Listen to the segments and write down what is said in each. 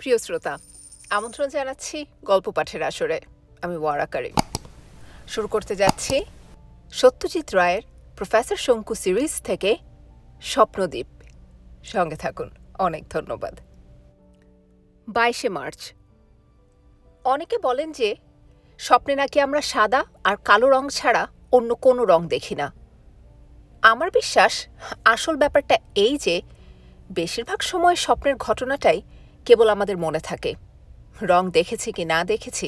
প্রিয় শ্রোতা, আমন্ত্রণ জানাচ্ছি গল্প পাঠের আসরে। আমি ওয়ারা কারিম। শুরু করতে যাচ্ছি সত্যজিৎ রায়ের প্রফেসর শঙ্কু সিরিজ থেকে স্বপ্নদ্বীপ। সঙ্গে থাকুন। অনেক ধন্যবাদ। 22শে মার্চ। অনেকে বলেন যে স্বপ্নে নাকি আমরা সাদা আর কালো রং ছাড়া অন্য কোনো রং দেখি না। আমার বিশ্বাস আসল ব্যাপারটা এই যে বেশিরভাগ সময় স্বপ্নের ঘটনাটাই কেবল আমাদের মনে থাকে। রং দেখেছি কি না দেখেছি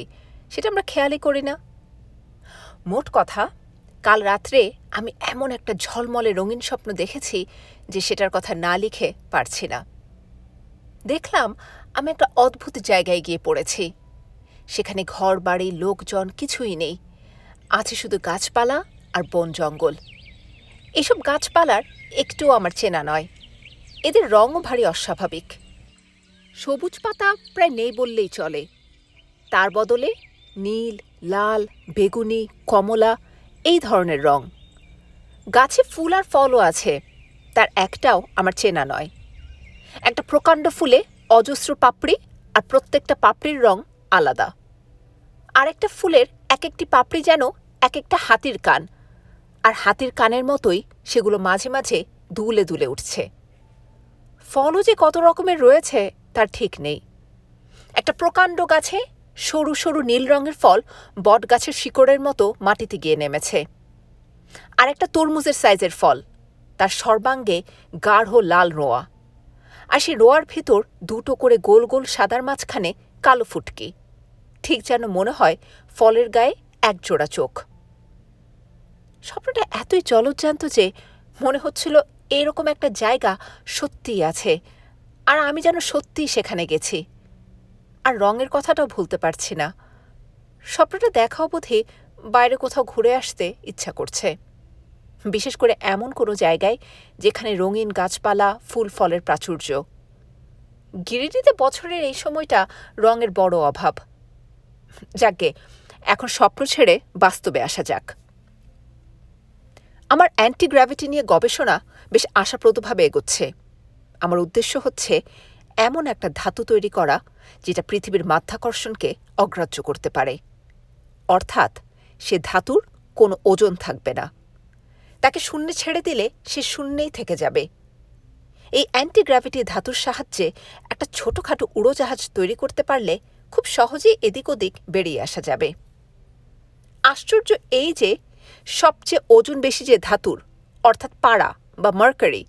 সেটা আমরা খেয়ালই করি না। মোট কথা, কাল রাত্রে আমি এমন একটা ঝলমলে রঙিন স্বপ্ন দেখেছি যে সেটার কথা না লিখে পারছি না। দেখলাম আমি একটা অদ্ভুত জায়গায় গিয়ে পড়েছি। সেখানে ঘর বাড়ি লোকজন কিছুই নেই, আছে শুধু গাছপালা আর বন জঙ্গল। এসব গাছপালার একটুও আমার চেনা নয়, এদের রঙও ভারী অস্বাভাবিক। সবুজ পাতা প্রায় নেই বললেই চলে, তার বদলে নীল, লাল, বেগুনি, কমলা এই ধরনের রং। গাছে ফুল আর ফলও আছে, তার একটাও আমার চেনা নয়। একটা প্রকাণ্ড ফুলে অজস্র পাপড়ি, আর প্রত্যেকটা পাপড়ির রং আলাদা। আরেকটা ফুলের এক একটি পাপড়ি যেন এক একটা হাতির কান, আর হাতির কানের মতোই সেগুলো মাঝে মাঝে দুলে দুলে উঠছে। ফলও যে কত রকমের রয়েছে তার ঠিক নেই। একটা প্রকাণ্ড গাছে সরু সরু নীল রঙের ফল বট গাছের শিকড়ের মতো মাটিতে গিয়ে নেমেছে। আর একটা তরমুজের সাইজের ফল, তার সর্বাঙ্গে গাঢ় লাল রোয়া, আর সেই রোয়ার ভিতর দুটো করে গোল গোল সাদার মাঝখানে কালো ফুটকি। ঠিক যেন মনে হয় ফলের গায়ে এক জোড়া চোখ। স্বপ্নটা এতই জলজ্জান্ত যে মনে হচ্ছিল এরকম একটা জায়গা সত্যিই আছে, আর আমি যেন সত্যিই সেখানে গেছি। আর রঙের কথাটাও ভুলতে পারছি না। স্বপ্নটা দেখা অবধি বাইরে কোথাও ঘুরে আসতে ইচ্ছা করছে, বিশেষ করে এমন কোনো জায়গায় যেখানে রঙিন গাছপালা, ফুল ফলের প্রাচুর্য। গিরিডিতে বছরের এই সময়টা রঙের বড় অভাব। যাকগে, এখন স্বপ্ন ছেড়ে বাস্তবে আসা যাক। আমার অ্যান্টিগ্র্যাভিটি নিয়ে গবেষণা বেশ আশাপ্রদভাবে এগোচ্ছে। আমার উদ্দেশ্য হচ্ছে এমন একটা ধাতু তৈরি করা যেটা পৃথিবীর মাধ্যাকর্ষণকে অগ্রাহ্য করতে পারে। অর্থাৎ সে ধাতুর কোনো ওজন থাকবে না, তাকে শূন্যে ছেড়ে দিলে সে শূন্যেই থেকে যাবে। এই অ্যান্টিগ্র্যাভিটি ধাতুর সাহায্যে একটা ছোটোখাটো উড়োজাহাজ তৈরি করতে পারলে খুব সহজেই এদিক ওদিক বেরিয়ে আসা যাবে। আশ্চর্য এই যে সবচেয়ে ওজন বেশি যে ধাতুর, অর্থাৎ পাড়া বা মার্কারি,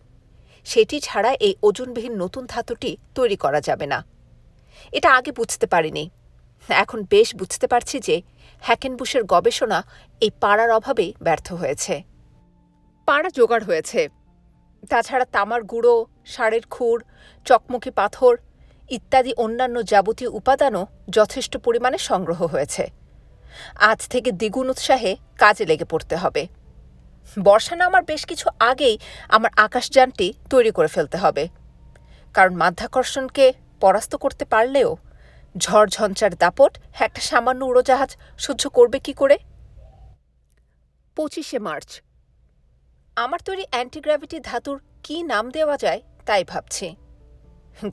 সেটি ছাড়া এই ওজনবিহীন নতুন ধাতুটি তৈরি করা যাবে না। এটা আগে বুঝতে পারিনি, এখন বেশ বুঝতে পারছি যে হ্যাকেনবুশের গবেষণা এই পাড়ার অভাবেই ব্যর্থ হয়েছে। পাড়া জোগাড় হয়েছে, তাছাড়া তামার গুঁড়ো, ষাঁড়ের খুর, চকমকি পাথর ইত্যাদি অন্যান্য যাবতীয় উপাদানও যথেষ্ট পরিমাণে সংগ্রহ হয়েছে। আজ থেকে দ্বিগুণ উৎসাহে কাজে লেগে পড়তে হবে। বর্ষা নামার বেশ কিছু আগেই আমার আকাশযানটি তৈরি করে ফেলতে হবে, কারণ মাধ্যাকর্ষণকে পরাস্ত করতে পারলেও ঝড়ঝঞ্চার দাপট একটা সামান্য উড়োজাহাজ সহ্য করবে কি করে। 25শে মার্চ। আমার তৈরি অ্যান্টিগ্র্যাভিটি ধাতুর কী নাম দেওয়া যায় তাই ভাবছি।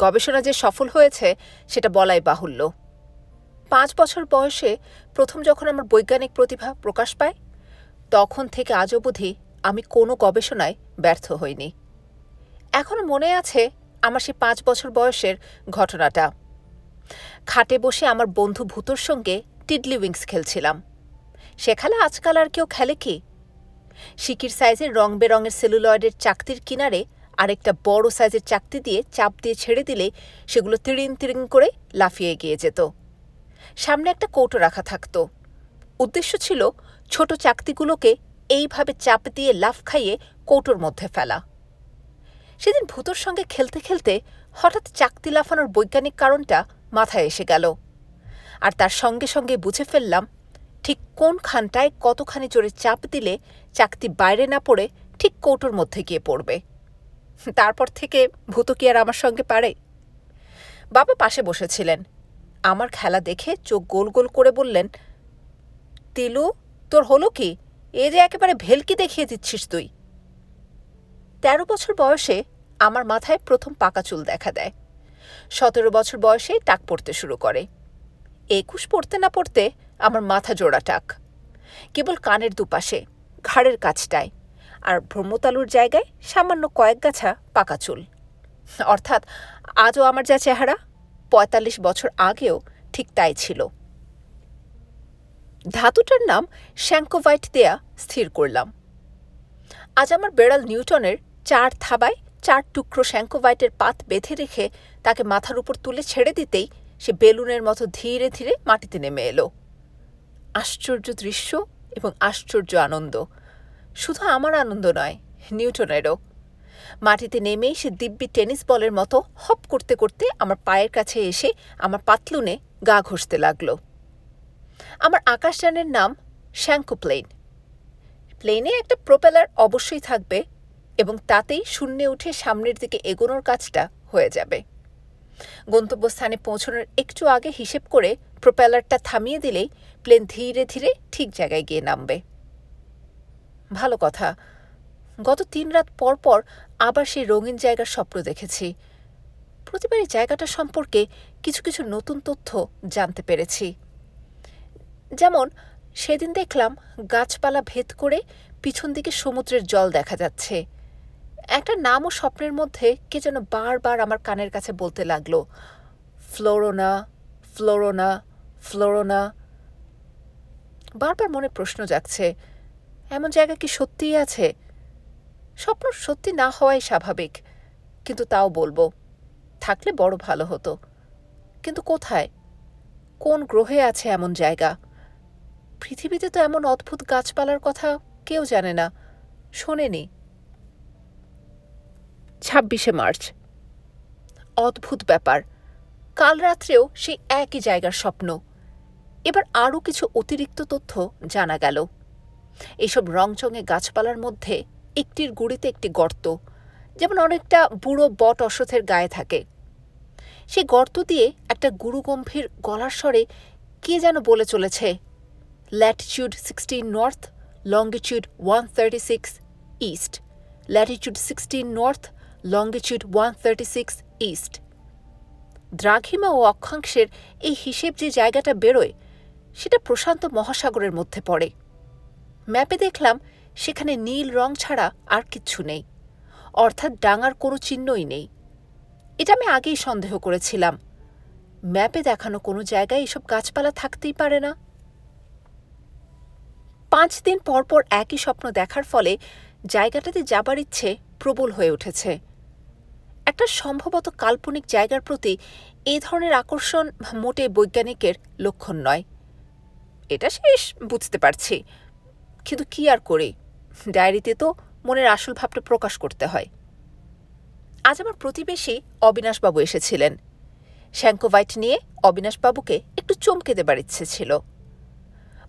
গবেষণা যে সফল হয়েছে সেটা বলাই বাহুল্য। 5 বছর বয়সে প্রথম যখন আমার বৈজ্ঞানিক প্রতিভা প্রকাশ পায়, তখন থেকে আজ অবধি আমি কোনো গবেষণায় ব্যর্থ হইনি। এখনও মনে আছে আমার সেই 5 বছর বয়সের ঘটনাটা। খাটে বসে আমার বন্ধু ভূতোর সঙ্গে টিডলি উইংস খেলছিলাম। সে খেলা আজকাল আর কেউ খেলে কি? শিকির সাইজের রং বেরঙের সেলুলয়েডের চাকতির কিনারে আরেকটা বড় সাইজের চাকতি দিয়ে চাপ দিয়ে ছেড়ে দিলে সেগুলো তিড়িং তিড়িং করে লাফিয়ে গিয়ে যেত। সামনে একটা কৌটো রাখা থাকত। উদ্দেশ্য ছিল ছোট চাকতিগুলোকে এইভাবে চাপ দিয়ে লাফ খাইয়ে কৌটোর মধ্যে ফেলা। সেদিন ভূতোর সঙ্গে খেলতে খেলতে হঠাৎ চাকতি লাফানোর বৈজ্ঞানিক কারণটা মাথায় এসে গেল, আর তার সঙ্গে সঙ্গে বুঝে ফেললাম ঠিক কোনখানটায় কতখানি জোরে চাপ দিলে চাকতি বাইরে না পড়ে ঠিক কৌটোর মধ্যে গিয়ে পড়বে। তারপর থেকে ভূতো কি আর আমার সঙ্গে পারে? বাবা পাশে বসেছিলেন। আমার খেলা দেখে চোখ গোল গোল করে বললেন, তিলু, তোর হলো কি? এ যে একেবারে ভেলকি দেখিয়ে দিচ্ছিস তুই। 13 বছর বয়সে আমার মাথায় প্রথম পাকা চুল দেখা দেয়। 17 বছর বয়সে টাক পড়তে শুরু করে। 21 পড়তে না পড়তে আমার মাথা জোড়া টাক, কেবল কানের দুপাশে, ঘাড়ের কাছটায়, আর ব্রহ্মতালুর জায়গায় সামান্য কয়েক গাছা পাকা চুল। অর্থাৎ আজও আমার যা চেহারা, 45 বছর আগেও ঠিক তাই ছিল। ধাতুটার নাম শ্যাঙ্কোভাইট দেয়া স্থির করলাম। আজ আমার বেড়াল নিউটনের 4 থাবায় 4 টুকরো শ্যাঙ্কোভাইটের পাত বেঁধে রেখে তাকে মাথার উপর তুলে ছেড়ে দিতেই সে বেলুনের মতো ধীরে ধীরে মাটিতে নেমে এলো। আশ্চর্য দৃশ্য এবং আশ্চর্য আনন্দ। শুধু আমার আনন্দ নয়, নিউটনেরও। মাটিতে নেমেই সে দিব্যি টেনিস বলের মতো হপ করতে করতে আমার পায়ের কাছে এসে আমার পাতলুনে গা ঘষতে লাগল। আমার আকাশযানের নাম শ্যাঙ্কোপ্লেন। প্লেনে একটা প্রোপেলার অবশ্যই থাকবে এবং তাতেই শূন্যে উঠে সামনের দিকে এগোনোর কাজটা হয়ে যাবে। গন্তব্যস্থানে পৌঁছানোর একটু আগে হিসেব করে প্রোপেলারটা থামিয়ে দিলেই প্লেন ধীরে ধীরে ঠিক জায়গায় গিয়ে নামবে। ভালো কথা, গত 3 রাত পর পর আবার সেই রঙিন জায়গার স্বপ্ন দেখেছি। প্রতিবারই জায়গাটা সম্পর্কে কিছু কিছু নতুন তথ্য জানতে পেরেছি। যেমন সেদিন দেখলাম গাছপালা ভেদ করে পিছন দিকে সমুদ্রের জল দেখা যাচ্ছে। একটা নামও স্বপ্নের মধ্যে কে যেন বারবার আমার কানের কাছে বলতে লাগলো, ফ্লোরোনা, ফ্লোরোনা, ফ্লোরোনা। বারবার মনে প্রশ্ন জাগছে, এমন জায়গা কি সত্যিই আছে? স্বপ্ন সত্যি না হওয়াই স্বাভাবিক, কিন্তু তাও বলবো, থাকলে বড় ভালো হতো। কিন্তু কোথায়, কোন গ্রহে আছে এমন জায়গা? পৃথিবীতে তো এমন অদ্ভুত গাছপালার কথা কেউ জানে না, শোনেনি। 26শে মার্চ। অদ্ভুত ব্যাপার, কাল রাত্রেও সেই একই জায়গার স্বপ্ন। এবার আরও কিছু অতিরিক্ত তথ্য জানা গেল। এইসব রংচঙে গাছপালার মধ্যে একটির গুঁড়িতে একটি গর্ত, যেমন অনেকটা বুড়ো বট অশ্বথের গায়ে থাকে। সেই গর্ত দিয়ে একটা গুরুগম্ভীর গলার স্বরে কে যেন বলে চলেছে, latitude 16 north, longitude 136 east, latitude 16 north, longitude 136 east. দ্রাঘিমা ও অক্ষাংশের এই হিসেব যে জায়গাটা বেরোয়, সেটা প্রশান্ত মহাসাগরের মধ্যে পড়ে। ম্যাপে দেখলাম সেখানে নীল রং ছাড়া আর কিচ্ছু নেই, অর্থাৎ ডাঙার কোনো চিহ্নই নেই। এটা আমি আগেই সন্দেহ করেছিলাম। ম্যাপে দেখানো কোনো জায়গায় এসব গাছপালা থাকতেই পারে না। 5 দিন পর পর একই স্বপ্ন দেখার ফলে জায়গাটাতে যাবার ইচ্ছে প্রবল হয়ে উঠেছে। একটা সম্ভবত কাল্পনিক জায়গার প্রতি এই ধরনের আকর্ষণ মোটে বৈজ্ঞানিকের লক্ষণ নয়, এটা শেষ বুঝতে পারছি। কিন্তু কি আর করি, ডায়েরিতে তো মনের আসল ভাবটা প্রকাশ করতে হয়। আজ আমার প্রতিবেশী অবিনাশবাবু এসেছিলেন। শ্যাঙ্কোভাইট নিয়ে অবিনাশবাবুকে একটু চমকে দেবার ইচ্ছে ছিল।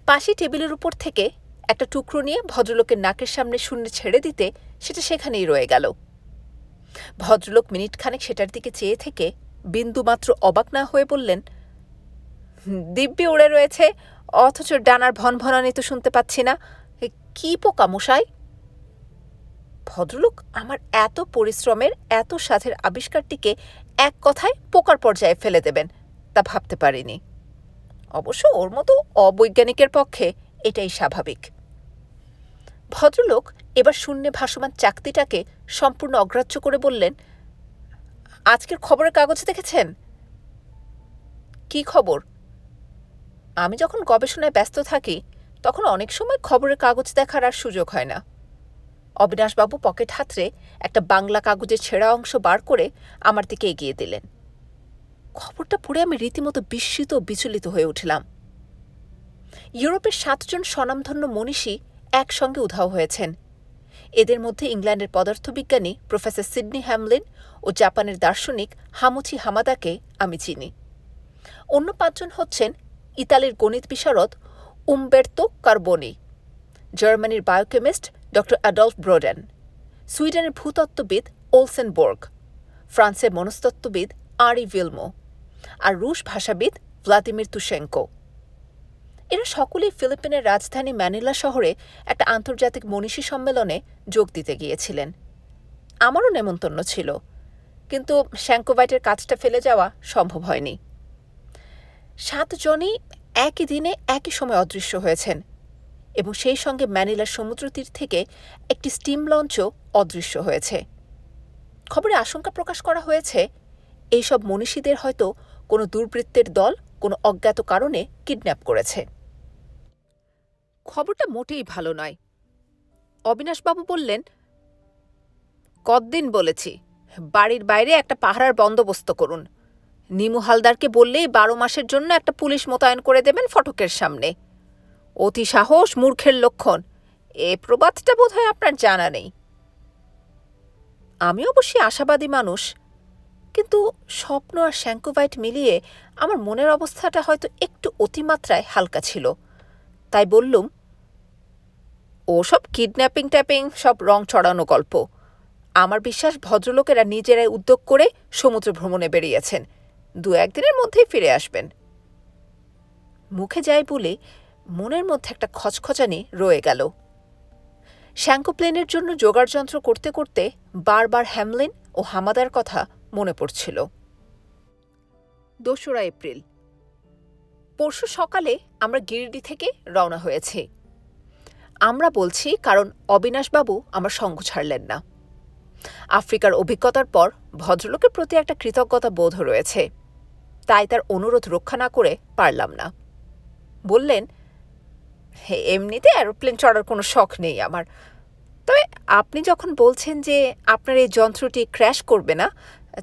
পাশে টেবিলের উপর থেকে একটা টুকরো নিয়ে ভদ্রলোকের নাকের সামনে শূন্যে ছেড়ে দিতে সেটা সেখানেই রয়ে গেল। ভদ্রলোক মিনিটখানেক সেটার দিকে চেয়ে থেকে বিন্দুমাত্র অবাক না হয়ে বললেন, দিব্যি উড়ে রয়েছে, অথচ ডানার ভনভনানি তো শুনতে পাচ্ছি না। কি পোকা মশাই? ভদ্রলোক আমার এত পরিশ্রমের, এত সাধের আবিষ্কারটিকে এক কথায় পোকার পর্যায়ে ফেলে দেবেন তা ভাবতে পারিনি। অবশ্য ওর মতো অবৈজ্ঞানিকের পক্ষে এটাই স্বাভাবিক। ভদ্রলোক এবার শূন্যে ভাসমান চাকতিটাকে সম্পূর্ণ অগ্রাহ্য করে বললেন, আজকের খবরের কাগজ দেখেছেন? কি খবর? আমি যখন গবেষণায় ব্যস্ত থাকি তখন অনেক সময় খবরের কাগজ দেখার আর সুযোগ হয় না। অবিনাশবাবু পকেট হাতড়ে একটা বাংলা কাগজের ছেঁড়া অংশ বার করে আমার দিকে এগিয়ে দিলেন। খবরটা পড়ে আমি রীতিমতো বিস্মিত ও বিচলিত হয়ে উঠলাম। ইউরোপের 7 জন স্বনামধন্য মনীষী একসঙ্গে উধাও হয়েছেন। এদের মধ্যে ইংল্যান্ডের পদার্থবিজ্ঞানী প্রফেসর সিডনি হ্যামলিন ও জাপানের দার্শনিক হামুচি হামাদাকে আমি চিনি। অন্য 5 জন হচ্ছেন ইতালির গণিত বিশারদ উমবের্তো কার্বোনি, জার্মানির বায়োকেমিস্ট ডক্টর অ্যাডলফ ব্রোডেন, সুইডেনের ভূতত্ত্ববিদ ওলসেনবোর্গ, ফ্রান্সের মনস্তত্ত্ববিদ আরি ভিলমো আর রুশ ভাষাবিদ ভ্লাদিমির তুশেঙ্কো। এরা সকলেই ফিলিপিনের রাজধানী ম্যানিলা শহরে একটা আন্তর্জাতিক মনীষী সম্মেলনে যোগ দিতে গিয়েছিলেন। আমারও নেমন্তন্ন ছিল, কিন্তু শ্যাঙ্কোভাইটের কাজটা ফেলে যাওয়া সম্ভব হয়নি। 7 জনই একই দিনে একই সময় অদৃশ্য হয়েছেন এবং সেই সঙ্গে ম্যানিলার সমুদ্রতীর থেকে একটি স্টিম লঞ্চও অদৃশ্য হয়েছে। খবরে আশঙ্কা প্রকাশ করা হয়েছে এইসব মনীষীদের হয়তো কোনো দুর্বৃত্তের দল কোনো অজ্ঞাত কারণে কিডন্যাপ করেছে। খবরটা মোটেই ভালো নয়। অবিনাশবাবু বললেন, কতদিন বলেছি বাড়ির বাইরে একটা পাহারার বন্দোবস্ত করুন। নিমু হালদারকে বললেই 12 মাসের জন্য একটা পুলিশ মোতায়েন করে দেবেন ফটকের সামনে। অতি সাহস মূর্খের লক্ষণ, এ প্রবাদটা বোধহয় আপনার জানা নেই। আমি অবশ্যই আশাবাদী মানুষ, কিন্তু স্বপ্ন আর শ্যাঙ্কোভাইট মিলিয়ে আমার মনের অবস্থাটা হয়তো একটু অতিমাত্রায় হালকা ছিল। তাই বললুম, ওসব কিডন্যাপিং ট্যাপিং সব রং চড়ানো গল্প। আমার বিশ্বাস ভদ্রলোকেরা নিজেরাই উদ্যোগ করে সমুদ্র ভ্রমণে বেরিয়েছেন, 2-1 দিনের মধ্যেই ফিরে আসবেন। মুখে যাই বলে মনের মধ্যে একটা খচখচানি রয়ে গেল। শ্যাঙ্কো প্লেনের জন্য জোগাড়যন্ত্র করতে করতে বারবার হ্যামলিন ও হামাদার কথা মনে পড়ছিল। 2রা এপ্রিল, পরশু সকালে আমরা গিরিডি থেকে রওনা হয়েছি। আমরা বলছি কারণ অবিনাশবাবু আমার সঙ্গ ছাড়লেন না। আফ্রিকার অভিজ্ঞতার পর ভদ্রলোকের প্রতি একটা কৃতজ্ঞতা বোধ রয়েছে, তাই তার অনুরোধ রক্ষা না করে পারলাম না। বললেন, এমনিতে এরোপ্লেন চড়ার কোনো শখ নেই আমার, তবে আপনি যখন বলছেন যে আপনার এই যন্ত্রটি ক্র্যাশ করবে না,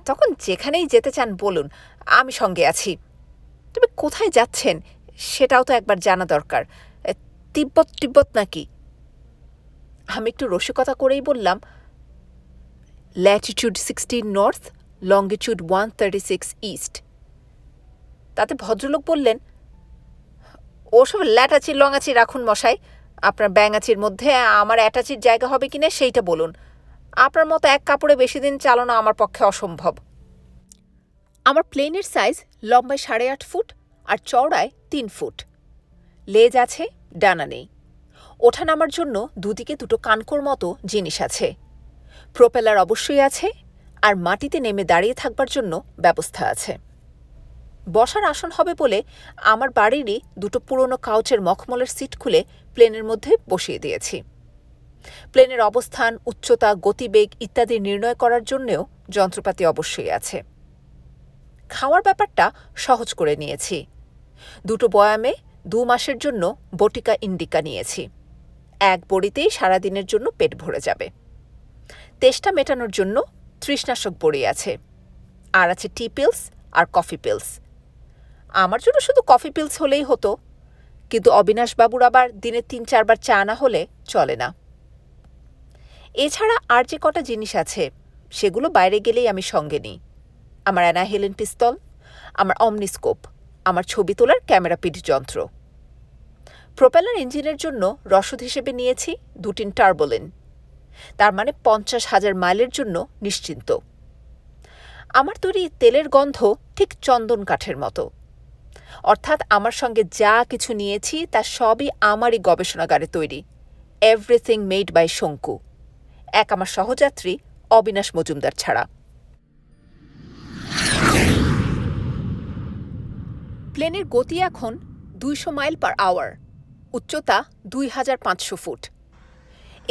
তখন যেখানেই যেতে চান বলুন, আমি সঙ্গে আছি। তবে কোথায় যাচ্ছেন সেটাও তো একবার জানা দরকার। তিব্বত নাকি? আমি একটু রসিকতা করেই বললাম, ল্যাটিটিউড 16 নর্থ, লঙ্গিটিউড 136 ইস্ট। তাতে ভদ্রলোক বললেন, ওসব ল্যাটাচি লঙাচি রাখুন মশাই, আপনার ব্যাঙাচির মধ্যে আমার অ্যাটাচির জায়গা হবে কিনা সেইটা বলুন। আপনার মতো এক কাপড়ে বেশি দিন চালানো আমার পক্ষে অসম্ভব। আমার প্লেনের সাইজ লম্বায় 8.5 ফুট আর চওড়ায় 3 ফুট। লেজ আছে, ডানা নেই। ওঠা নামার জন্য দুদিকে 2টো কানকোর মতো জিনিস আছে। প্রোপেলার অবশ্যই আছে, আর মাটিতে নেমে দাঁড়িয়ে থাকবার জন্য ব্যবস্থা আছে। বসার আসন হবে বলে আমার বাড়িরই 2টো পুরনো কাউচের মখমলের সিট খুলে প্লেনের মধ্যে বসিয়ে দিয়েছি। প্লেনের অবস্থান, উচ্চতা, গতিবেগ ইত্যাদি নির্ণয় করার জন্যেও যন্ত্রপাতি অবশ্যই আছে। খাওয়ার ব্যাপারটা সহজ করে নিয়েছি। 2টো বয়ামে 2 মাসের জন্য বটিকা ইন্ডিকা নিয়েছি। 1 বড়িতেই সারাদিনের জন্য পেট ভরে যাবে। তেষ্টা মেটানোর জন্য তৃষ্ণাশক বড়ি আছে, আর আছে টি পিলস আর কফি পিলস। আমার জন্য শুধু কফি পিলস হলেই হতো, কিন্তু অবিনাশবাবুর আবার দিনে 3-4 বার চা না হলে চলে না। এছাড়া আর যে কটা জিনিস আছে সেগুলো বাইরে গেলেই আমি সঙ্গে নিই। আমার অ্যানাহেলিন পিস্তল, আমার অমনিস্কোপ, আমার ছবি তোলার ক্যামেরা পিট যন্ত্র। প্রোপেলার ইঞ্জিনের জন্য রসদ হিসেবে নিয়েছি 2 টিন টার্বোলিন, তার মানে 50,000 মাইলের জন্য নিশ্চিন্ত। আমার তৈরি তেলের গন্ধ ঠিক চন্দন কাঠের মতো, অর্থাৎ আমার সঙ্গে যা কিছু নিয়েছি তা সবই আমারই গবেষণাগারে তৈরি, এভরিথিং মেড বাই শঙ্কু, এক আমার সহযাত্রী অবিনাশ মজুমদার ছাড়া। প্লেনের গতি এখন 200 মাইল পার আওয়ার, উচ্চতা 2500 ফুট।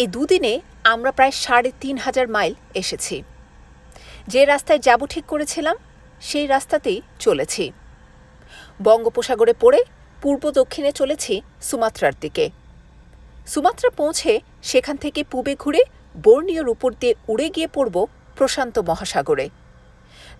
এই দুদিনে আমরা প্রায় 3500 মাইল এসেছি। যে রাস্তায় যাব ঠিক করেছিলাম সেই রাস্তাতেই চলেছি। বঙ্গোপসাগরে পড়ে পূর্ব দক্ষিণে চলেছি সুমাত্রার দিকে। সুমাত্রা পৌঁছে সেখান থেকে পূবে ঘুরে বর্নিওর উপর দিয়ে উড়ে গিয়ে পড়ব প্রশান্ত মহাসাগরে।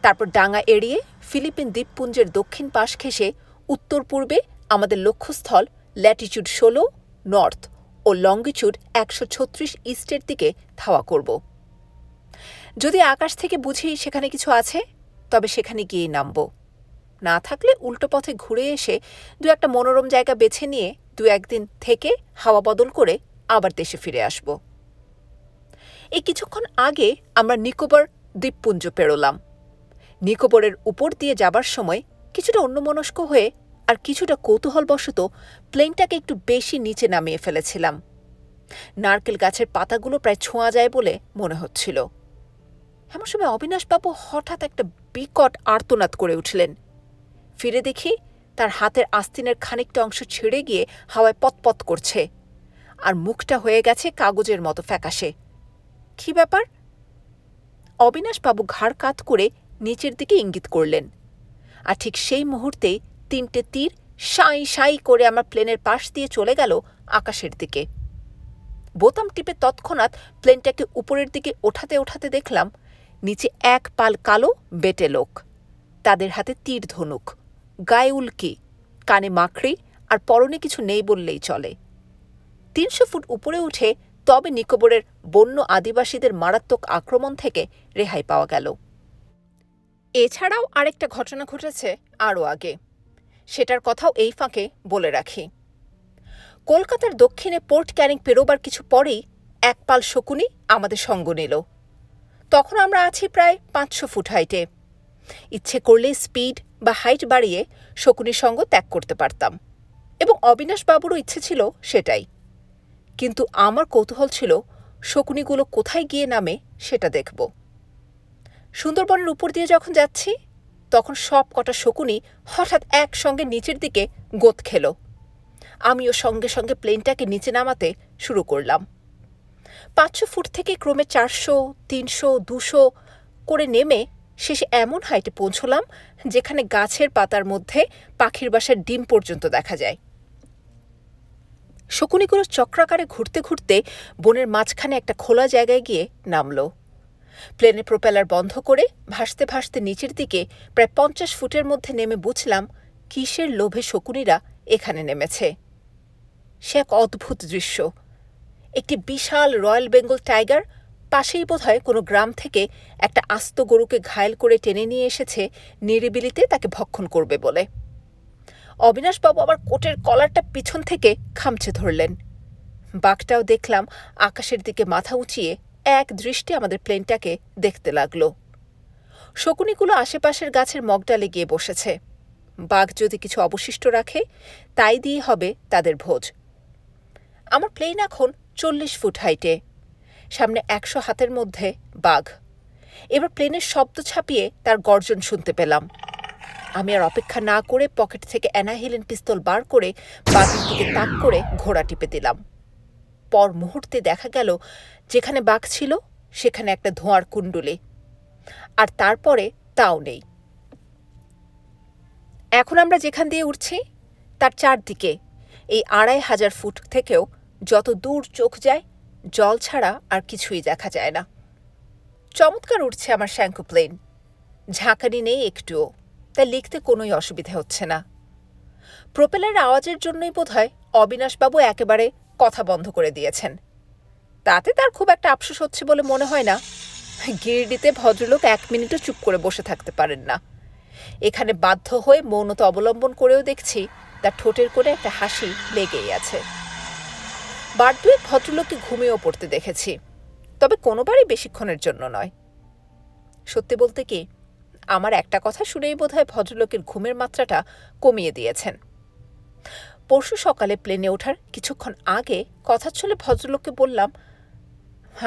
তারপর ডাঙা এড়িয়ে ফিলিপিন দ্বীপপুঞ্জের দক্ষিণ পাশ ঘেঁষে উত্তর পূর্বে আমাদের লক্ষ্যস্থল ল্যাটিটিউড 16 নর্থ ও লঙ্গিটিউড 136 ইস্টের দিকে ধাওয়া করব। যদি আকাশ থেকে বুঝি সেখানে কিছু আছে, তবে সেখানে গিয়েই নামব। না থাকলে উল্টো পথে ঘুরে এসে 2-1টা মনোরম জায়গা বেছে নিয়ে 2-1 দিন থেকে হাওয়া বদল করে আবার দেশে ফিরে আসব। এই কিছুক্ষণ আগে আমরা নিকোবর দ্বীপপুঞ্জ পেরোলাম। নিকোবরের উপর দিয়ে যাবার সময় কিছুটা অন্যমনস্ক হয়ে আর কিছুটা কৌতূহলবশত প্লেনটাকে একটু বেশি নিচে নামিয়ে ফেলেছিলাম। নারকেল গাছের পাতাগুলো প্রায় ছোঁয়া যায় বলে মনে হচ্ছিল। এমন সময় অবিনাশবাবু হঠাৎ একটা বিকট আর্তনাদ করে উঠলেন। ফিরে দেখি তার হাতের আস্তিনের খানিকটা অংশ ছিঁড়ে গিয়ে হাওয়ায় পতপত করছে, আর মুখটা হয়ে গেছে কাগজের মতো ফ্যাকাশে। কি ব্যাপার? অবিনাশবাবু ঘাড় কাত করে নিচের দিকে ইঙ্গিত করলেন, আর ঠিক সেই মুহূর্তেই 3টে তীর সাঁই সাঁই করে আমার প্লেনের পাশ দিয়ে চলে গেল আকাশের দিকে। বোতাম টিপে তৎক্ষণাৎ প্লেনটাকে উপরের দিকে ওঠাতে ওঠাতে দেখলাম নিচে এক পাল কালো বেটে লোক, তাদের হাতে তীর ধনুক, গায়ে উল্কি, কানে মাকড়ি, আর পরনে কিছু নেই বললেই চলে। 300 ফুট উপরে উঠে তবে নিকোবরের বন্য আদিবাসীদের মারাত্মক আক্রমণ থেকে রেহাই পাওয়া গেল। এছাড়াও আরেকটা ঘটনা ঘটেছে আরও আগে, সেটার কথাও এই ফাঁকে বলে রাখি। কলকাতার দক্ষিণে পোর্ট ক্যানিং পেরোবার কিছু পরেই এক পাল শকুনি আমাদের সঙ্গ নিল। তখন আমরা আছি প্রায় 500 ফুট হাইটে। ইচ্ছে করলে স্পিড বা হাইট বাড়িয়ে শকুনির সঙ্গ ত্যাগ করতে পারতাম, এবং অবিনাশবাবুরও ইচ্ছে ছিল সেটাই। কিন্তু আমার কৌতূহল ছিল শকুনিগুলো কোথায় গিয়ে নামে সেটা দেখব। সুন্দরবনের উপর দিয়ে যখন যাচ্ছি তখন সব কটা শকুনি হঠাৎ একসঙ্গে নিচের দিকে গোত খেল। আমিও সঙ্গে সঙ্গে প্লেনটাকে নিচে নামাতে শুরু করলাম। 500 ফুট থেকে ক্রমে 400, 300, 200 করে নেমে শেষে এমন হাইটে পৌঁছলাম যেখানে গাছের পাতার মধ্যে পাখির বাসার ডিম পর্যন্ত দেখা যায়। শকুনিগুলো চক্রাকারে ঘুরতে ঘুরতে বনের মাঝখানে একটা খোলা জায়গায় গিয়ে নামল। প্লেনের প্রোপেলার বন্ধ করে ভাসতে ভাসতে নিচের দিকে প্রায় 50 ফুটের মধ্যে নেমে বুঝলাম কিসের লোভে শকুনিরা এখানে নেমেছে। সে এক অদ্ভুত দৃশ্য। একটি বিশাল রয়্যাল বেঙ্গল টাইগার পাশেই বোধহয় কোনো গ্রাম থেকে একটা আস্ত গরুকে ঘায়েল করে টেনে নিয়ে এসেছে নিরিবিলিতে তাকে ভক্ষণ করবে বলে। অবিনাশবাবু আবার কোটের কলারটা পিছন থেকে খামচে ধরলেন। বাঘটাও দেখলাম আকাশের দিকে মাথা উঁচিয়ে এক দৃষ্টি আমাদের প্লেনটাকে দেখতে লাগল। শকুনিগুলো আশেপাশের গাছের মগডালে গিয়ে বসেছে। বাঘ যদি কিছু অবশিষ্ট রাখে তাই দিয়ে হবে তাদের ভোজ। আমার প্লেন এখন 40 ফুট হাইটে, সামনে 100 হাতের মধ্যে বাঘ। এবার প্লেনের শব্দ ছাপিয়ে তার গর্জন শুনতে পেলাম। আমি আর অপেক্ষা না করে পকেট থেকে অ্যানাহিলেন পিস্তল বার করে বাঘের দিকে তাক করে ঘোড়া টিপে দিলাম। পর মুহূর্তে দেখা গেল যেখানে বাঘ ছিল সেখানে একটা ধোঁয়ার কুণ্ডুলি, আর তারপরে তাও নেই। এখন আমরা যেখান দিয়ে উঠছি তার চারদিকে এই 2500 ফুট থেকেও যত দূর চোখ যায় জল ছাড়া আর কিছুই দেখা যায় না। চমৎকার উঠছে আমার শ্যাঙ্কু প্লেন, ঝাঁকানি নেই একটুও, তাই লিখতে কোনোই অসুবিধা হচ্ছে না। প্রোপেলারের আওয়াজের জন্যই বোধহয় অবিনাশবাবু একেবারে কথা বন্ধ করে দিয়েছেন। তাতে তার খুব একটা আফসোস হচ্ছে বলে মনে হয় না। গিরডিতে ভদ্রলোক 1 মিনিটও চুপ করে বসে থাকতে পারেন না। এখানে বাধ্য হয়ে মৌনতা অবলম্বন করেও দেখছি তার ঠোঁটের কোণে একটা হাসি লেগেই আছে। বার দুয়েক ভদ্রলোককে ঘুমিয়েও পড়তে দেখেছি, তবে কোনোবারই বেশিক্ষণের জন্য নয়। সত্যি বলতে কি, আমার একটা কথা শুনেই বোধহয় ভদ্রলোকের ঘুমের মাত্রাটা কমিয়ে দিয়েছেন। পরশু সকালে প্লেনে ওঠার কিছুক্ষণ আগে কথা ছলে ভদ্রলোককে বললাম,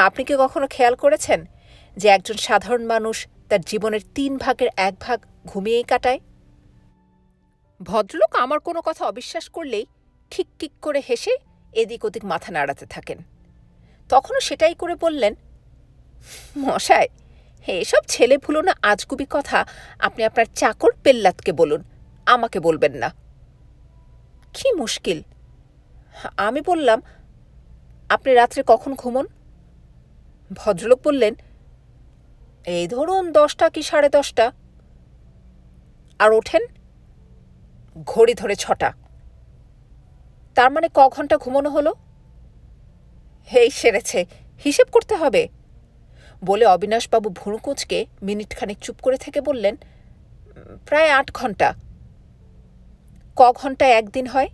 আপনি কি কখনো খেয়াল করেছেন যে একজন সাধারণ মানুষ তার জীবনের 3 ভাগের 1 ভাগ ঘুমিয়েই কাটায়? ভদ্রলোক আমার কোনো কথা অবিশ্বাস করলেই ঠিক ঠিক করে হেসে এদিক ওদিক মাথা নাড়াতে থাকেন। তখনও সেটাই করে বললেন, মশাই, এসব ছেলে ভুলোনা আজগুবি কথা আপনি আপনার চাকর পেল্লাতকে বলুন, আমাকে বলবেন না। কি মুশকিল! আমি বললাম, আপনি রাত্রে কখন ঘুমন? ভদ্রলোক বললেন, এই ধরুন 10টা কি 10:30। আর ওঠেন? ঘড়ি ধরে 6টা। তার মানে ক ঘন্টা ঘুমোনো হলো? এই সেরেছে, হিসেব করতে হবে বলে অবিনাশবাবু ভুরু কুঁচকে মিনিটখানেক চুপ করে থেকে বললেন, প্রায় 8 ঘন্টা। ক ঘন্টায় একদিন হয়?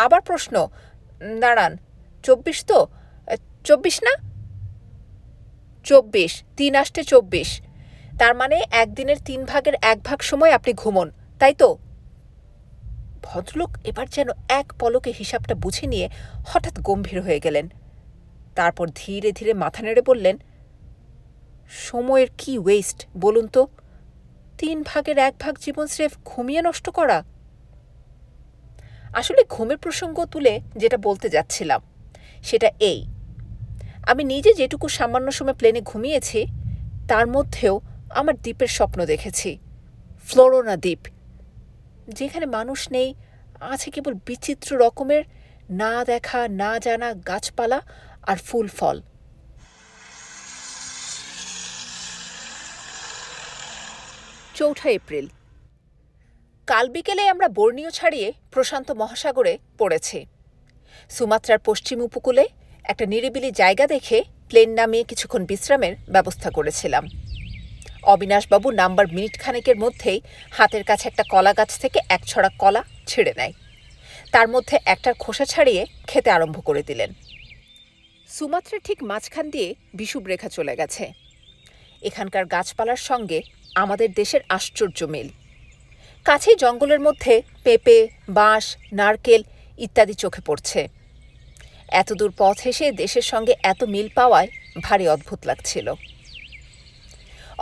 আবার প্রশ্ন, দাঁড়ান, 24 তো? 24 না? 24, 3 আসতে 24। তার মানে একদিনের 3 ভাগের 1 ভাগ সময় আপনি ঘুমন, তাই তো? ভদ্রলোক এবার যেন এক পলকে হিসাবটা বুঝে নিয়ে হঠাৎ গম্ভীর হয়ে গেলেন। তারপর ধীরে ধীরে মাথা নেড়ে বললেন, সময়ের কি ওয়েস্ট বলুন তো, 1/3 জীবন স্রেফ ঘুমিয়ে নষ্ট করা। আসলে ঘুমের প্রসঙ্গ তুলে যেটা বলতে যাচ্ছিলাম সেটা এই, আমি নিজে যেটুকু সামান্য সময় প্লেনে ঘুমিয়েছি তার মধ্যেও আমার দ্বীপের স্বপ্ন দেখেছি, ফ্লোরোনা দ্বীপ, যেখানে মানুষ নেই, আছে কেবল বিচিত্র রকমের না দেখা না জানা গাছপালা আর ফুল ফল। 4 এপ্রিল। কাল বিকেলে আমরা বর্নিও ছাড়িয়ে প্রশান্ত মহাসাগরে পড়েছি। সুমাত্রার পশ্চিম উপকূলে একটা নিরিবিলি জায়গা দেখে প্লেন নামিয়ে কিছুক্ষণ বিশ্রামের ব্যবস্থা করেছিলাম। অবিনাশবাবু নাম্বার মিনিট খানেকের মধ্যেই হাতের কাছে একটা কলা গাছ থেকে এক ছড়া কলা ছিঁড়ে নেয়। তার মধ্যে একটার খোসা ছাড়িয়ে খেতে আরম্ভ করে দিলেন। সুমাত্রার ঠিক মাঝখান দিয়ে বিষুব রেখা চলে গেছে। এখানকার গাছপালার সঙ্গে আমাদের দেশের আশ্চর্য মিল। কাছেই জঙ্গলের মধ্যে পেঁপে, বাঁশ, নারকেল ইত্যাদি চোখে পড়ছে। এতদূর পথ হেসে দেশের সঙ্গে এত মিল পাওয়ায় ভারী অদ্ভুত লাগছিল।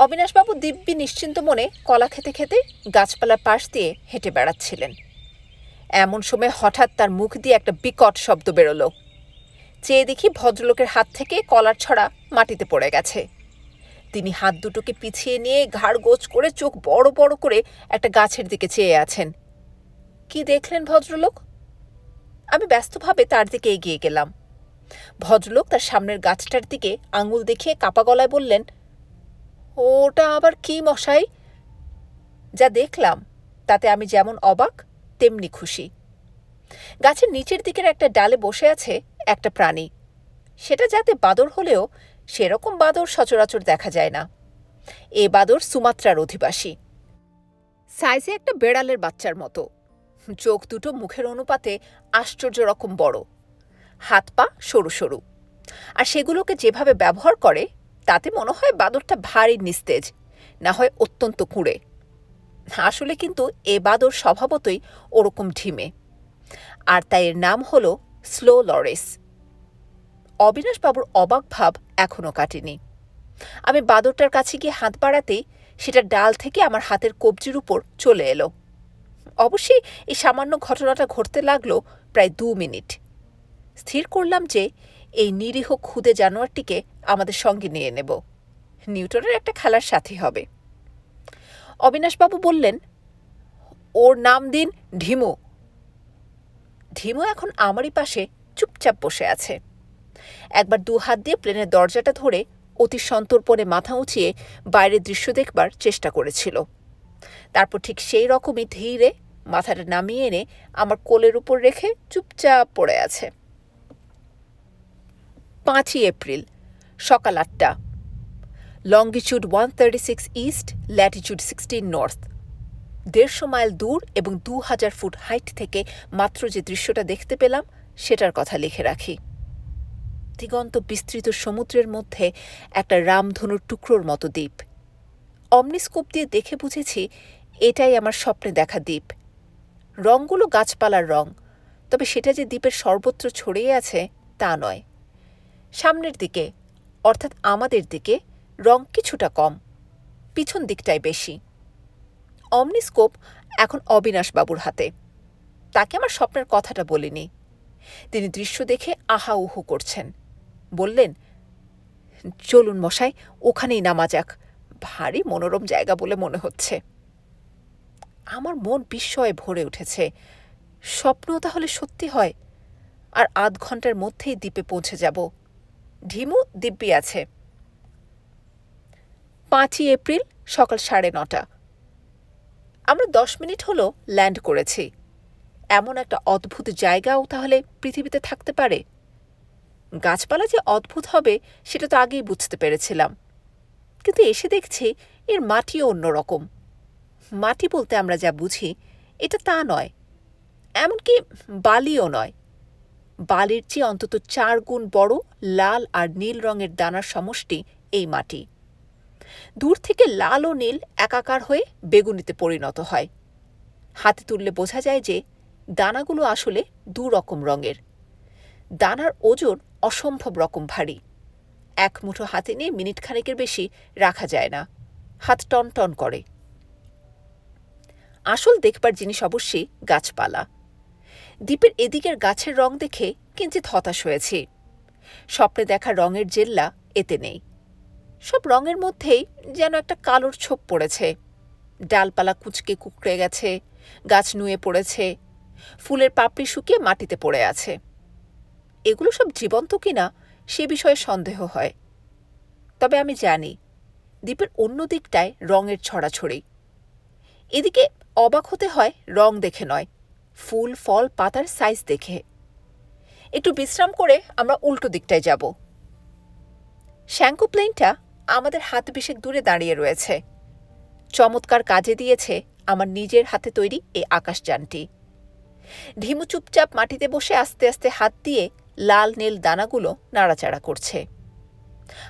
অবিনাশবাবু দিব্যি নিশ্চিন্ত মনে কলা খেতে খেতে গাছপালার পাশ দিয়ে হেঁটে বেড়াচ্ছিলেন। এমন সময় হঠাৎ তার মুখ দিয়ে একটা বিকট শব্দ বেরোল। চেয়ে দেখি ভদ্রলোকের হাত থেকে কলার ছড়া মাটিতে পড়ে গেছে। তিনি হাত দুটোকে পিছিয়ে নিয়ে ঘাড় গোছ করে চোখ বড় বড় করে একটা গাছের দিকে চেয়ে আছেন। কি দেখলেন ভদ্রলোক? আমি ব্যস্তভাবে তার দিকে এগিয়ে গেলাম। ভদ্রলোক তার সামনের গাছটার দিকে আঙুল দেখিয়ে কাপা গলায় বললেন, ওটা আবার কি মশাই? যা দেখলাম তাতে আমি যেমন অবাক তেমনি খুশি। গাছের নিচের দিকের একটা ডালে বসে আছে একটা প্রাণী। সেটা যাতে বাদর হলেও সেরকম বাদর সচরাচর দেখা যায় না। এ বাদর সুমাত্রার অধিবাসী। সাইজে একটা বেড়ালের বাচ্চার মতো, চোখ দুটো মুখের অনুপাতে আশ্চর্য রকম বড়, হাত পা সরু সরু, আর সেগুলোকে যেভাবে ব্যবহার করে তাতে মনে হয় বাদরটা ভারী নিস্তেজ, না হয় অত্যন্ত কুঁড়ে। আসলে কিন্তু এ বাদর স্বভাবতই ওরকম ঢিমে, আর তাই এর নাম হল স্লো লরেস। অবিনাশবাবুর অবাক ভাব এখনো কাটেনি। আমি বাদরটার কাছে গিয়ে হাত বাড়াতেই সেটা ডাল থেকে আমার হাতের কবজির উপর চলে এলো। অবশ্যই এই সামান্য ঘটনাটা ঘটতে লাগলো প্রায় 2 মিনিট। স্থির করলাম যে এই নিরীহ ক্ষুদে জানোয়ারটিকে আমাদের সঙ্গে নিয়ে নেব, নিউটনের একটা খেলার সাথী হবে। অবিনাশবাবু বললেন, ওর নাম দিন ঢিমু। ঢিমু এখন আমারই পাশে চুপচাপ বসে আছে। একবার 2 হাত দিয়ে প্লেনের দরজাটা ধরে অতি সন্তর্পণে মাথা উঁচিয়ে বাইরের দৃশ্য দেখবার চেষ্টা করেছিল। তারপর ঠিক সেই রকমই ধীরে মাথাটা নামিয়ে এনে আমার কোলের উপর রেখে চুপচাপ পড়ে আছে। 5 এপ্রিল, সকাল 8টা। Longitude 136 east, latitude 16 north. 150 mile দূর এবং 2000 ফুট হাইট থেকে মাত্র যে দৃশ্যটা দেখতে পেলাম সেটার কথা লিখে রাখি। দিগন্ত বিস্তৃত সমুদ্রের মধ্যে একটা রামধনুর টুকরোর মতো দ্বীপ। অমনিস্কোপ দিয়ে দেখে বুঝেছি এটাই আমার স্বপ্নে দেখা দ্বীপ। রঙগুলো গাছপালার রং, তবে সেটা যে দ্বীপের সর্বত্র ছড়িয়ে আছে তা নয়। সামনের দিকে, অর্থাৎ আমাদের দিকে, রং কিছুটা কম, পিছন দিকটাই বেশি। অমনিস্কোপ এখন অবিনাশবাবুর হাতে। তাকে আমার স্বপ্নের কথাটা বলিনি। তিনি দৃশ্য দেখে আহা উহু করছেন। বললেন, চলুন মশাই, ওখানেই নামা যাক, ভারী মনোরম জায়গা বলে মনে হচ্ছে। আমার মন বিস্ময়ে ভরে উঠেছে। স্বপ্ন তাহলে সত্যি হয়, আর আধ ঘন্টার মধ্যেই দ্বীপে পৌঁছে যাব। ঢিমু দিব্যি আছে। 5 এপ্রিল, সকাল 9:30। আমরা 10 মিনিট হলো ল্যান্ড করেছি। এমন একটা অদ্ভুত জায়গাও তাহলে পৃথিবীতে থাকতে পারে। গাছপালা যে অদ্ভুত হবে সেটা তো আগেই বুঝতে পেরেছিলাম, কিন্তু এসে দেখছি এর মাটিও অন্যরকম। মাটি বলতে আমরা যা বুঝি এটা তা নয়, এমনকি বালিও নয়। বালির চেয়ে অন্তত 4 গুণ বড় লাল আর নীল রঙের দানার সমষ্টি এই মাটি। দূর থেকে লাল ও নীল একাকার হয়ে বেগুনিতে পরিণত হয়। হাতে তুললে বোঝা যায় যে দানাগুলো আসলে 2 রকম রঙের। দানার ওজন অসম্ভব রকম ভারী, এক মুঠো হাতে নিয়ে মিনিট খানেকের বেশি রাখা যায় না, হাত টন টন করে। আসল দেখবার জিনিস অবশ্যই গাছপালা। দ্বীপের এদিকের গাছের রং দেখে কিঞ্চিত হতাশ হয়েছি। স্বপ্নে দেখা রঙের জেল্লা এতে নেই। সব রঙের মধ্যেই যেন একটা কালোর ছোপ পড়েছে। ডালপালা কুঁচকে কুঁকড়ে গেছে, গাছ নুয়ে পড়েছে, ফুলের পাপড়ি শুকিয়ে মাটিতে পড়ে আছে। এগুলো সব জীবন্ত কিনা সে বিষয়ে সন্দেহ হয়। তবে আমি জানি দ্বীপের অন্য দিকটায় রঙের ছড়াছড়ি। এদিকে অবাক হতে হয় রং দেখে নয়, ফুল ফল পাতার সাইজ দেখে। একটু বিশ্রাম করে আমরা উল্টো দিকটায় যাব। শ্যাঙ্কু প্লেনটা আমাদের হাত বিশেক দূরে দাঁড়িয়ে রয়েছে। চমৎকার কাজে দিয়েছে আমার নিজের হাতে তৈরি এই আকাশযানটি। ঢিমু চুপচাপ মাটিতে বসে আস্তে আস্তে হাত দিয়ে লাল নীল দানাগুলো নাড়াচাড়া করছে।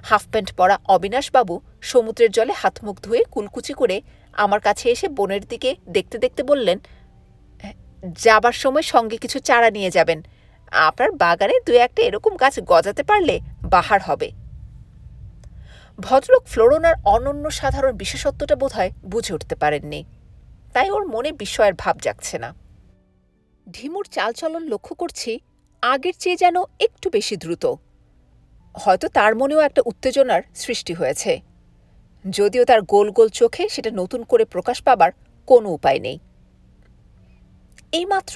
হাফ প্যান্ট পরা অবিনাশবাবু সমুদ্রের জলে হাত মুখ ধুয়ে কুলকুচি করে আমার কাছে এসে বনের দিকে দেখতে দেখতে বললেন, যাবার সময় সঙ্গে কিছু চারা নিয়ে যাবেন। আপনার বাগানে 2-1টা এরকম গাছ গজাতে পারলে বাহার হবে। ভদ্রলোক ফ্লোরোনার অনন্য সাধারণ বিশেষত্বটা বোধহয় বুঝে উঠতে পারেননি, তাই ওর মনে বিস্ময়ের ভাব জাগছে না। ঢিমুর চালচলন লক্ষ্য করছি আগের চেয়ে যেন একটু বেশি দ্রুত। হয়তো তার মনেও একটা উত্তেজনার সৃষ্টি হয়েছে, যদিও তার গোল গোল চোখে সেটা নতুন করে প্রকাশ পাবার কোনো উপায় নেই। এইমাত্র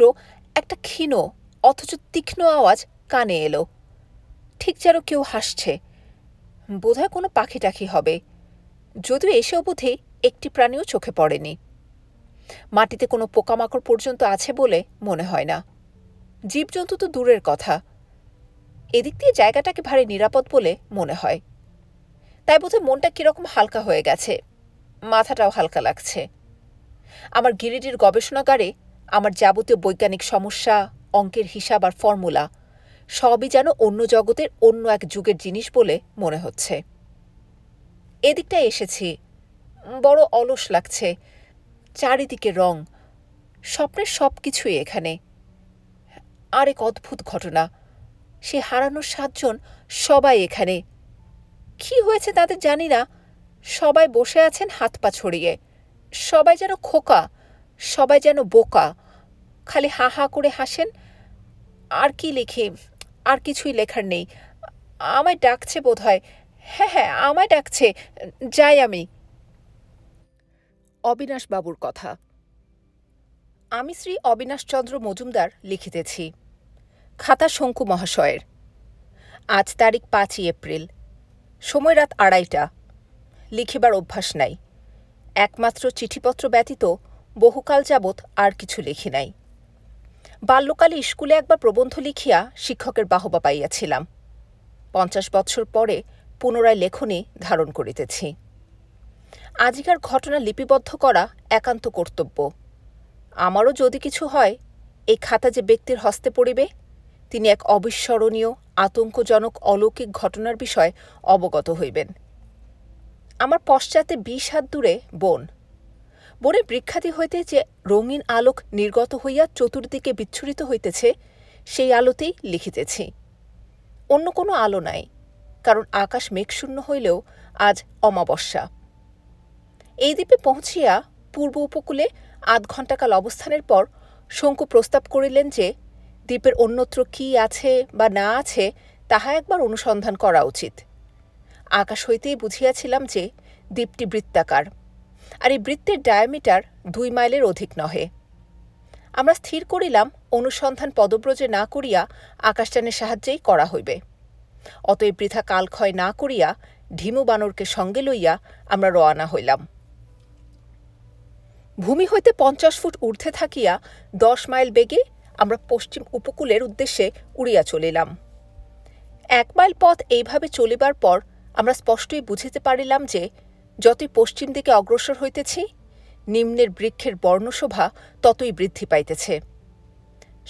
একটা ক্ষীণ অথচ তীক্ষ্ণ আওয়াজ কানে এলো, ঠিক যেন কেউ হাসছে। বোধহয় কোনো পাখি টাখি হবে, যদিও এসে অবধি একটি প্রাণীও চোখে পড়েনি। মাটিতে কোনো পোকামাকড় পর্যন্ত আছে বলে মনে হয় না। জীবজন্তু তো দূরের কথা, এদিক দিয়ে জায়গাটাকে ভারী নিরাপদ বলে মনে হয়। তাই বোধহয় মনটা কিরকম হালকা হয়ে গেছে, মাথাটাও হালকা লাগছে। আমার গিরিডির গবেষণাগারে আমার যাবতীয় বৈজ্ঞানিক সমস্যা, অঙ্কের হিসাব আর ফর্মুলা সবই যেন অন্য জগতের অন্য এক যুগের জিনিস বলে মনে হচ্ছে। এদিকটায় এসেছি, বড় অলস লাগছে। চারিদিকে রং, স্বপ্নের সব কিছুই এখানে। আরেক অদ্ভুত ঘটনা, সে হারানো 7 জন সবাই এখানে। কি হয়েছে তাদের জানি না, সবাই বসে আছেন হাত পা ছড়িয়ে। সবাই যেন খোকা, সবাই যেন বোকা, খালি হা হা করে হাসেন। আর কি লিখি, আর কিছুই লেখার নেই। আমায় ডাকছে বোধহয়, হ্যাঁ আমায় ডাকছে, যাই আমি। অবিনাশবাবুর কথা। আমি শ্রী অবিনাশচন্দ্র মজুমদার লিখিতেছি। খাতা শঙ্কু মহাশয়ের। আজ তারিখ 5ই এপ্রিল, সময় রাত 2:30। লিখিবার অভ্যাস নাই, একমাত্র চিঠিপত্র ব্যতীত বহুকাল যাবৎ আর কিছু লিখি নাই। বাল্যকালে স্কুলে একবার প্রবন্ধ লিখিয়া শিক্ষকের বাহবা পাইয়াছিলাম। 50 বৎসর পরে পুনরায় লেখনী ধারণ করিতেছি। আজিকার ঘটনা লিপিবদ্ধ করা একান্ত কর্তব্য। আমারও যদি কিছু হয়, এই খাতা যে ব্যক্তির হস্তে পড়িবে, তিনি এক অবিস্মরণীয় আতঙ্কজনক অলৌকিক ঘটনার বিষয় অবগত হইবেন। আমার পশ্চাতে 20 হাত দূরে বন। বনের বৃক্ষাদি হইতে যে রঙিন আলোক নির্গত হইয়া চতুর্দিকে বিচ্ছুরিত হইতেছে, সেই আলোতেই লিখিতেছি। অন্য কোনো আলো নাই, কারণ আকাশ মেঘশূন্য হইলেও আজ অমাবস্যা। এই দ্বীপে পৌঁছিয়া পূর্ব উপকূলে 8 ঘণ্টাকাল অবস্থানের পর শঙ্কু প্রস্তাব করিলেন যে দ্বীপের অন্যত্র কি আছে বা না আছে তাহা একবার অনুসন্ধান করা উচিত। আকাশ হইতেই বুঝিয়াছিলাম যে দ্বীপটি বৃত্তাকার, আর এই বৃত্তের ডায়ামিটার 2 মাইলের অধিক নহে। আমরা স্থির করিলাম অনুসন্ধান পদব্রজে না করিয়া আকাশযানের সাহায্যেই করা হইবে। অতএব বৃথা কালক্ষয় না করিয়া ঢিমু বানরকে সঙ্গে লইয়া আমরা রওনা হইলাম। ভূমি হইতে 50 ফুট ঊর্ধ্বে থাকিয়া 10 মাইল বেগে আমরা পশ্চিম উপকূলের উদ্দেশ্যে উড়িয়া চলিলাম। 1 মাইল পথ এইভাবে চলিবার পর আমরা স্পষ্টই বুঝিতে পারিলাম যে যতই পশ্চিম দিকে অগ্রসর হইতেছি, নিম্নের বৃক্ষের বর্ণশোভা ততই বৃদ্ধি পাইতেছে।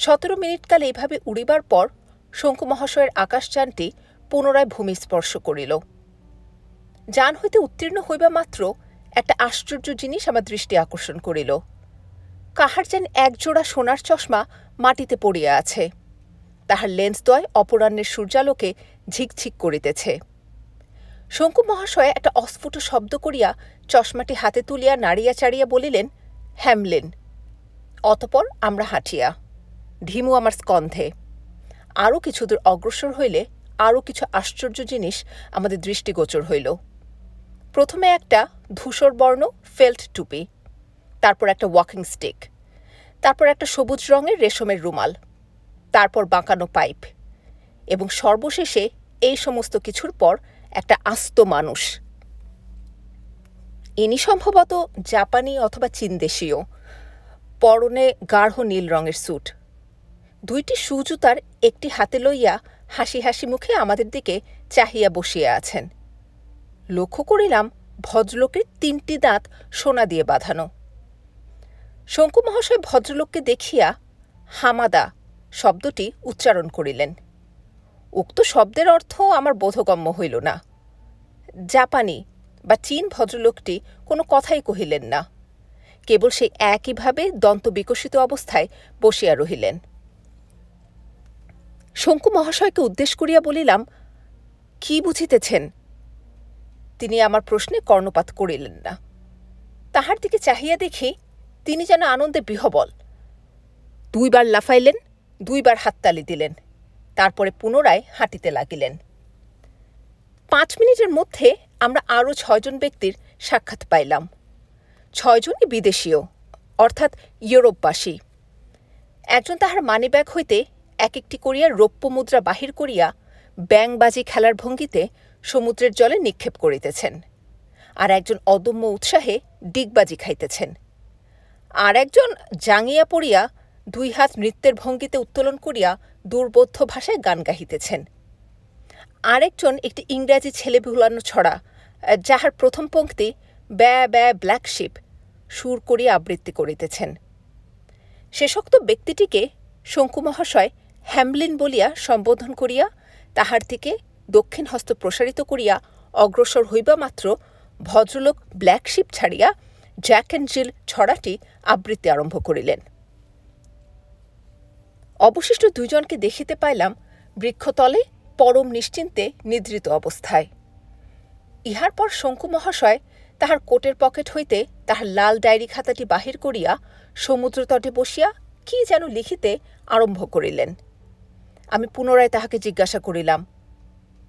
17 মিনিটকাল এইভাবে উড়িবার পর শঙ্কু মহাশয়ের আকাশযানটি পুনরায় ভূমি স্পর্শ করিল। যান হইতে উত্তীর্ণ হইবা মাত্র একটা আশ্চর্য জিনিস আমার দৃষ্টি আকর্ষণ করিল। কাহার যেন একজোড়া সোনার চশমা মাটিতে পড়িয়া আছে। তাহার লেন্সদ্বয় অপরাহ্নের সূর্যালোকে ঝিকঝিক করিতেছে। শঙ্কু মহাশয় একটা অস্ফুট শব্দ করিয়া চশমাটি হাতে তুলিয়া নাড়িয়া চাড়িয়া বলিলেন, হ্যামলিন। অতপর আমরা হাঁটিয়া। ঢিমু আমার স্কন্ধে। আরও কিছুদূর অগ্রসর হইলে আরও কিছু আশ্চর্য জিনিস আমাদের দৃষ্টিগোচর হইল। প্রথমে একটা ধূসর বর্ণ ফেল্ট টুপি, তারপর একটা ওয়াকিং স্টিক, তারপর একটা সবুজ রঙের রেশমের রুমাল, তারপর বাঁকানো পাইপ, এবং সর্বশেষে এই সমস্ত কিছুর পর একটা আস্ত মানুষ। ইনি সম্ভবত জাপানি অথবা চীনদেশীয়, পরনে গাঢ় নীল রঙের স্যুট। দুইটি সুজুতার একটি হাতে লইয়া হাসি হাসি মুখে আমাদের দিকে চাহিয়া বসিয়া আছেন। লক্ষ্য করিলাম ভদ্রলোকের 3টি দাঁত সোনা দিয়ে বাঁধানো। শঙ্কু মহাশয় ভদ্রলোককে দেখিয়া হামাদা শব্দটি উচ্চারণ করিলেন। উক্ত শব্দের অর্থ আমার বোধগম্য হইল না। জাপানি বা চীন ভদ্রলোকটি কোনো কথাই কহিলেন না, কেবল সেই একইভাবে দন্ত বিকশিত অবস্থায় বসিয়া রহিলেন। শঙ্কু মহাশয়কে উদ্দেশ করিয়া বলিলাম, কি বুঝিতেছেন? তিনি আমার প্রশ্নে কর্ণপাত করিলেন না। তাহার দিকে চাহিয়া দেখি তিনি যেন আনন্দে বিহবল। 2 বার লাফাইলেন, 2 বার হাততালি দিলেন, তারপরে পুনরায় হাঁটিতে লাগিলেন। 5 মিনিটের মধ্যে আমরা আরও 6 জন ব্যক্তির সাক্ষাৎ পাইলাম। 6 জনই বিদেশীয়, অর্থাৎ ইউরোপবাসী। একজন তাহার মানিব্যাগ হইতে এক একটি করিয়া রৌপ্য মুদ্রা বাহির করিয়া ব্যাংবাজি খেলার ভঙ্গিতে সমুদ্রের জলে নিক্ষেপ করিতেছেন, আর একজন অদম্য উৎসাহে ডিগবাজি খাইতেছেন। আর একজন জাঙিয়া পড়িয়া 2 হাত নৃত্যের ভঙ্গিতে উত্তোলন করিয়া দুর্বোধ্য ভাষায় গান গাহিতেছেন। আরেকজন একটি ইংরাজি ছেলে ভুলানো ছড়া, যাহার প্রথম পংক্তি ব্যা ব্যা ব্ল্যাক শিপ, সুর করিয়া আবৃত্তি করিতেছেন। শেষোক্ত ব্যক্তিটিকে শঙ্কু মহাশয় হ্যামলিন বলিয়া সম্বোধন করিয়া তাহার থেকে দক্ষিণ হস্ত প্রসারিত করিয়া অগ্রসর হইবা মাত্র ভদ্রলোক ব্ল্যাক শিপ ছাড়িয়া জ্যাক অ্যান্ড জিল ছড়াটি আবৃত্তি আরম্ভ করিলেন। অবশিষ্ট 2 জনকে দেখিতে পাইলাম বৃক্ষতলে পরম নিশ্চিন্তে নিদ্রিত অবস্থায়। ইহার পর শঙ্কু মহাশয় তাহার কোটের পকেট হইতে তাহার লাল ডায়েরি খাতাটি বাহির করিয়া সমুদ্রতটে বসিয়া কি যেন লিখিতে আরম্ভ করিলেন। আমি পুনরায় তাহাকে জিজ্ঞাসা করিলাম,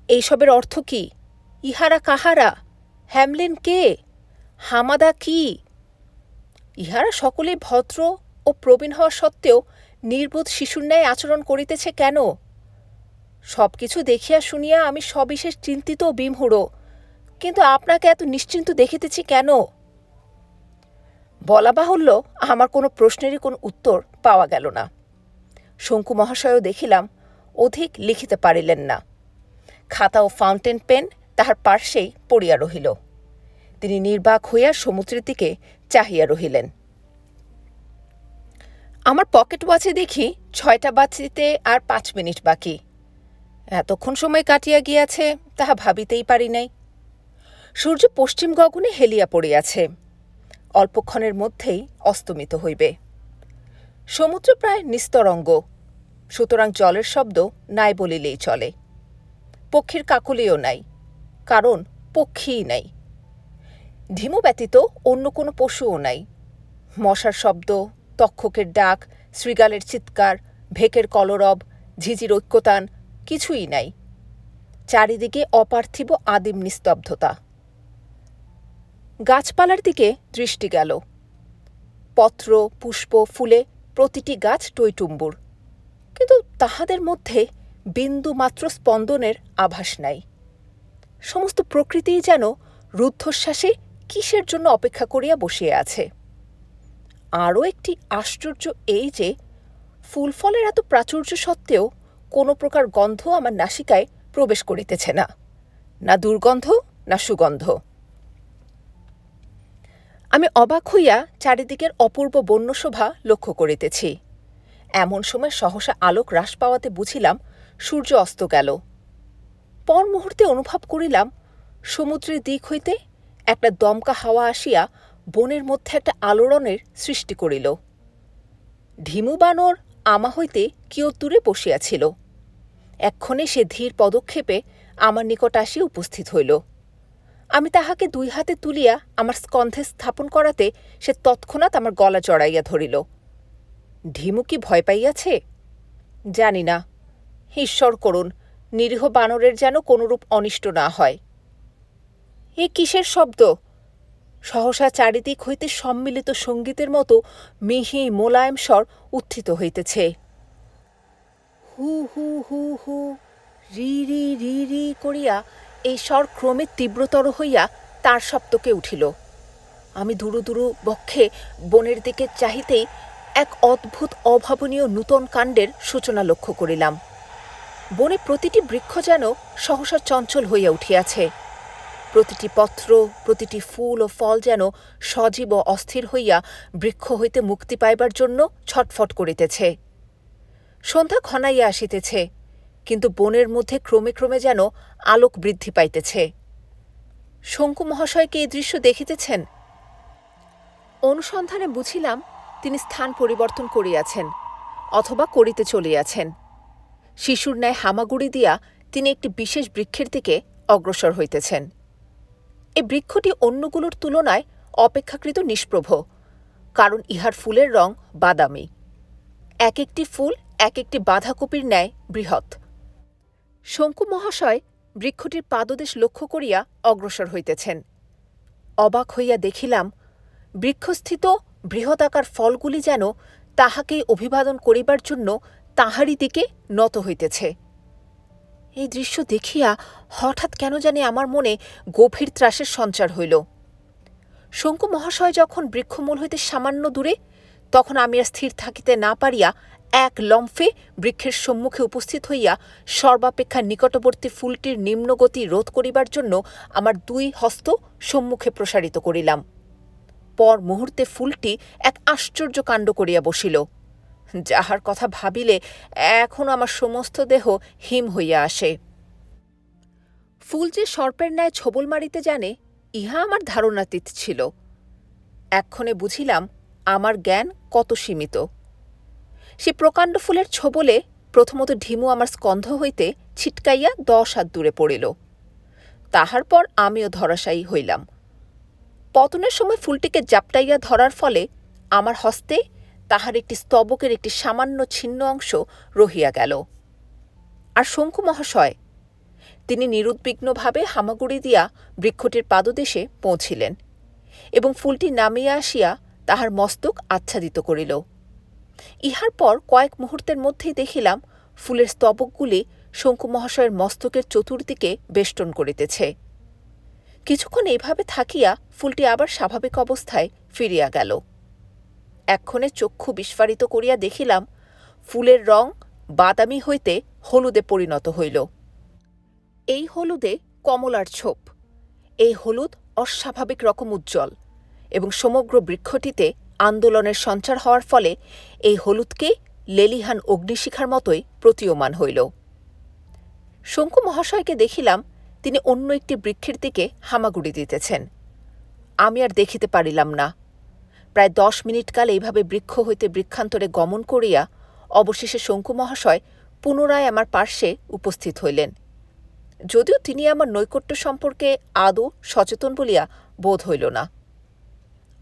এইসবের অর্থ কি? ইহারা কাহারা? হ্যামলিন কে? হামাদা কি? ইহারা সকলেই ভদ্র ও প্রবীণ হওয়া সত্ত্বেও নির্বোধ শিশুর ন্যায় আচরণ করিতেছে কেন? সব কিছু দেখিয়া শুনিয়া আমি সবিশেষ চিন্তিত ও বিমূঢ়, কিন্তু আপনাকে এত নিশ্চিন্ত দেখিতেছি কেন? বলা বাহুল্য, আমার কোনো প্রশ্নেরই কোনো উত্তর পাওয়া গেল না। শঙ্কু মহাশয়ও দেখিলাম অধিক লিখিতে পারিলেন না। খাতা ও ফাউন্টেন পেন তাহার পার্শ্বেই পড়িয়া রহিল। তিনি নির্বাক হইয়া সমুদ্রের দিকে চাহিয়া রহিলেন। আমার পকেট ওয়াচে দেখি 6টা বাজিতে আর 5 মিনিট বাকি। এতক্ষণ সময় কাটিয়া গিয়াছে তাহা ভাবিতেই পারি নাই। সূর্য পশ্চিম গগনে হেলিয়া পড়িয়াছে, অল্পক্ষণের মধ্যেই অস্তমিত হইবে। সমুদ্র প্রায় নিস্তরঙ্গ, সুতরাং জলের শব্দ নাই বলিলেই চলে। পক্ষীর কাকলিও নাই, কারণ পক্ষীই নাই। ঢিমু ব্যতীত অন্য কোনো পশুও নাই। মশার শব্দ, তক্ষকের ডাক, শৃগালের চিৎকার, ভেকের কলরব, ঝিঝির ঐক্যতান কিছুই নাই। চারিদিকে অপার্থিব আদিম নিস্তব্ধতা। গাছপালার দিকে দৃষ্টি গেল। পত্র, পুষ্প, ফুলে প্রতিটি গাছ টইটুম্বুর, কিন্তু তাহাদের মধ্যে বিন্দু মাত্র স্পন্দনের আভাস নাই। সমস্ত প্রকৃতিই যেন রুদ্ধশ্বাসে কিসের জন্য অপেক্ষা করিয়া বসিয়া আছে। আরও একটি আশ্চর্য এই যে ফুল ফলের এত প্রাচুর্য সত্ত্বেও কোনো প্রকার গন্ধ আমার নাসিকায় প্রবেশ করিতেছে না, না দুর্গন্ধ না সুগন্ধ। আমি অবাক হইয়া চারিদিকের অপূর্ব বন্যশোভা লক্ষ্য করিতেছি। এমন সময় সহসা আলোক হ্রাস পাওয়াতে বুঝিলাম সূর্য অস্ত গেল। পর মুহূর্তে অনুভব করিলাম সমুদ্রের দিক হইতে একটা দমকা হাওয়া আসিয়া বনের মধ্যে একটা আলোড়নের সৃষ্টি করিল। ঢিমু বানর আমা হইতে কিয়ৎদূরে বসিয়াছিল। এক্ষণে সে ধীর পদক্ষেপে আমার নিকট আসিয়া উপস্থিত হইল। আমি তাহাকে 2 হাতে তুলিয়া আমার স্কন্ধে স্থাপন করাতে সে তৎক্ষণাৎ আমার গলা জড়াইয়া ধরিল। ঢিমু কি ভয় পাইয়াছে? জানি না। ঈশ্বর করুন, নিরীহ বানরের যেন কোনরূপ অনিষ্ট না হয়। এ কিসের শব্দ? সহসা চারিদিক হইতে সম্মিলিত সঙ্গীতের মতো মিহি মোলায়েম স্বর উত্থিত হইতেছে। হু হু হু হু, রি রি রি রি করিয়া এই স্বর ক্রমে তীব্রতর হইয়া তার সপ্তকে উঠিল। আমি দুরু দুরু বক্ষে বনের দিকে চাহিতেই এক অদ্ভুত অভাবনীয় নূতন কাণ্ডের সূচনা লক্ষ্য করিলাম। বনে প্রতিটি বৃক্ষ যেন সহসা চঞ্চল হইয়া উঠিয়াছে। প্রতিটি পত্র, প্রতিটি ফুল ও ফল যেন সজীব ও অস্থির হইয়া বৃক্ষ হইতে মুক্তি পাইবার জন্য ছটফট করিতেছে। সন্ধ্যা ঘনাইয়া আসিতেছে, কিন্তু বনের মধ্যে ক্রমে ক্রমে যেন আলোক বৃদ্ধি পাইতেছে। শঙ্কু মহাশয়কে এই দৃশ্য দেখিতেছেন? অনুসন্ধানে বুঝিলাম তিনি স্থান পরিবর্তন করিয়াছেন, অথবা করিতে চলিয়াছেন। শিশুর ন্যায় হামাগুড়ি দিয়া তিনি একটি বিশেষ বৃক্ষের দিকে অগ্রসর হইতেছেন। এই বৃক্ষটি অন্যগুলোর তুলনায় অপেক্ষাকৃত নিষ্প্রভ, কারণ ইহার ফুলের রং বাদামি। এক একটি ফুল এক একটি বাঁধাকপির ন্যায় বৃহৎ। শঙ্কু মহাশয় বৃক্ষটির পাদদেশ লক্ষ্য করিয়া অগ্রসর হইতেছেন। অবাক হইয়া দেখিলাম বৃক্ষস্থিত বৃহদাকার ফলগুলি যেন তাহাকেই অভিবাদন করিবার জন্য তাহারই দিকে নত হইতেছে। এই দৃশ্য দেখিয়া হঠাৎ কেন জানি আমার মনে গভীর ত্রাসের সঞ্চার হইল। শঙ্কু মহাশয় যখন বৃক্ষমূল হইতে সামান্য দূরে, তখন আমি আর স্থির থাকিতে না পারিয়া এক লম্ফে বৃক্ষের সম্মুখে উপস্থিত হইয়া সর্বাপেক্ষা নিকটবর্তী ফুলটির নিম্নগতি রোধ করিবার জন্য আমার 2 হস্ত সম্মুখে প্রসারিত করিলাম। পর মুহূর্তে ফুলটি এক আশ্চর্য কাণ্ড করিয়া বসিল, যাহার কথা ভাবিলে এখন আমার সমস্ত দেহ হিম হইয়া আসে। ফুল যে সর্পের ন্যায় ছোবল মারিতে জানে, ইহা আমার ধারণাতীত ছিল। এক্ষণে বুঝিলাম আমার জ্ঞান কত সীমিত। সে প্রকাণ্ড ফুলের ছোবলে প্রথমত ঢিমু আমার স্কন্ধ হইতে ছিটকাইয়া 10 হাত দূরে পড়িল। তাহার পর আমিও ধরাশায়ী হইলাম। পতনের সময় ফুলটিকে জাপটাইয়া ধরার ফলে আমার হস্তে তাহার একটি স্তবকের একটি সামান্য ছিন্ন অংশ রহিয়া গেল। আর শঙ্কু মহাশয়, তিনি নিরুদ্বিগ্নভাবে হামাগুড়ি দিয়া বৃক্ষটির পাদদেশে পৌঁছিলেন এবং ফুলটি নামিয়া আসিয়া তাহার মস্তক আচ্ছাদিত করিল। ইহার পর কয়েক মুহূর্তের মধ্যেই দেখিলাম ফুলের স্তবকগুলি শঙ্কু মহাশয়ের মস্তকের চতুর্দিকে বেষ্টন করিতেছে। কিছুক্ষণ এইভাবে থাকিয়া ফুলটি আবার স্বাভাবিক অবস্থায় ফিরিয়া গেল। এক্ষণে চক্ষু বিস্ফারিত করিয়া দেখিলাম ফুলের রং বাদামি হইতে হলুদে পরিণত হইল। এই হলুদে কমলার ছোপ। এই হলুদ অস্বাভাবিক রকম উজ্জ্বল, এবং সমগ্র বৃক্ষটিতে আন্দোলনের সঞ্চার হওয়ার ফলে এই হলুদকে লেলিহান অগ্নিশিখার মতোই প্রতীয়মান হইল। শঙ্কু মহাশয়কে দেখিলাম তিনি অন্য একটি বৃক্ষের দিকে হামাগুড়ি দিতেছেন। আমি আর দেখিতে পারিলাম না। প্রায় 10 মিনিট কাল এইভাবে বৃক্ষ হইতে বৃক্ষান্তরে গমন করিয়া অবশেষে শঙ্কু মহাশয় পুনরায় আমার পার্শ্বে উপস্থিত হইলেন, যদিও তিনি আমার নৈকট্য সম্পর্কে আদৌ সচেতন বলিয়া বোধ হইল না।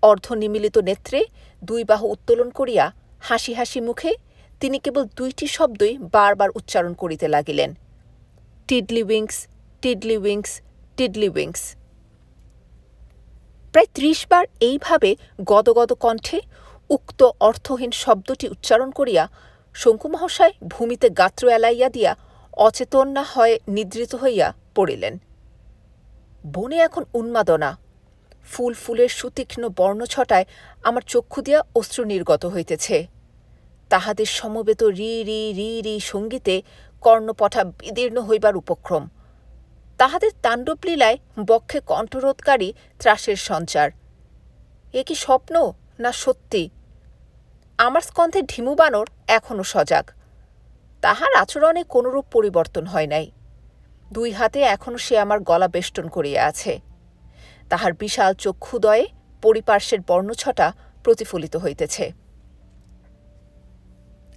অর্ধনিমিলিত নেত্রে 2 বাহু উত্তোলন করিয়া হাসি হাসি মুখে তিনি কেবল 2টি শব্দই বারবার উচ্চারণ করিতে লাগিলেন, tiddly wings, tiddly wings, tiddly wings. প্রায় 30 বার এইভাবে গদগদ কণ্ঠে উক্ত অর্থহীন শব্দটি উচ্চারণ করিয়া শঙ্কু মহাশয় ভূমিতে গাত্র এলাইয়া দিয়া অচেতন না হয় নিদ্রিত হইয়া পড়িলেন। বনে এখন উন্মাদনা। ফুল ফুলের সুতীক্ষ্ণ বর্ণছটায় আমার চক্ষু দিয়া অশ্রু নির্গত হইতেছে। তাহাদের সমবেত রি রি রি রি সঙ্গীতে কর্ণপটা বিদীর্ণ হইবার উপক্রম। তাহাদের তাণ্ডবলীলায় বক্ষে কণ্ঠরোধকারী ত্রাসের সঞ্চার। এ কি স্বপ্ন না সত্যি? আমার স্কন্ধে ঢিমু বানর এখনও সজাগ। তাহার আচরণে কোনরূপ পরিবর্তন হয় নাই। 2 হাতে এখনও সে আমার গলা বেষ্টন করিয়া আছে। তাহার বিশাল চক্ষুদয়ে পরিপার্শ্বের বর্ণছটা প্রতিফলিত হইতেছে।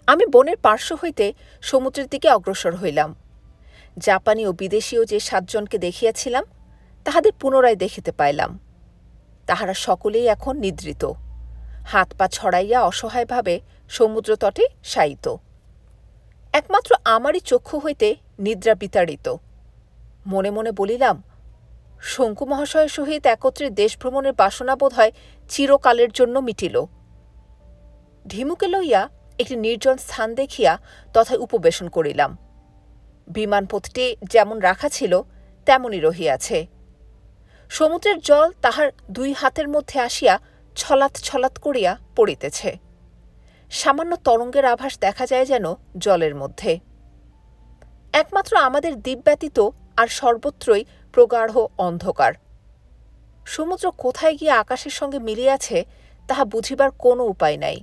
আমি বনের পার্শ্ব হইতে সমুদ্রের দিকে অগ্রসর হইলাম। জাপানি ও বিদেশীয় যে 7 জনকে দেখিয়াছিলাম, তাহাদের পুনরায় দেখিতে পাইলাম। তাহারা সকলেই এখন নিদ্রিত, হাত পা ছড়াইয়া অসহায়ভাবে সমুদ্রতটে শায়িত। একমাত্র আমারই চক্ষু হইতে নিদ্রা বিতাড়িত। মনে মনে বলিলাম, শঙ্কু মহাশয়ের সহিত একত্রে দেশভ্রমণের বাসনা বোধ হয় চিরকালের জন্য মিটিল। ঢিমুকে লইয়া একটি নির্জন স্থান দেখিয়া তথায় উপবেশন করিলাম। বিমানপথটি যেমন রাখা ছিল তেমনই রহিয়াছে। সমুদ্রের জল তাহার 2 হাতের মধ্যে আসিয়া ছলাৎ ছলাৎ করিয়া পড়িতেছে। সামান্য তরঙ্গের আভাস দেখা যায় যেন জলের মধ্যে। একমাত্র আমাদের দ্বীপ ব্যতীত আর সর্বত্রই প্রগাঢ় অন্ধকার। সমুদ্র কোথায় গিয়ে আকাশের সঙ্গে মিলিয়াছে তাহা বুঝিবার কোনো উপায় নাই।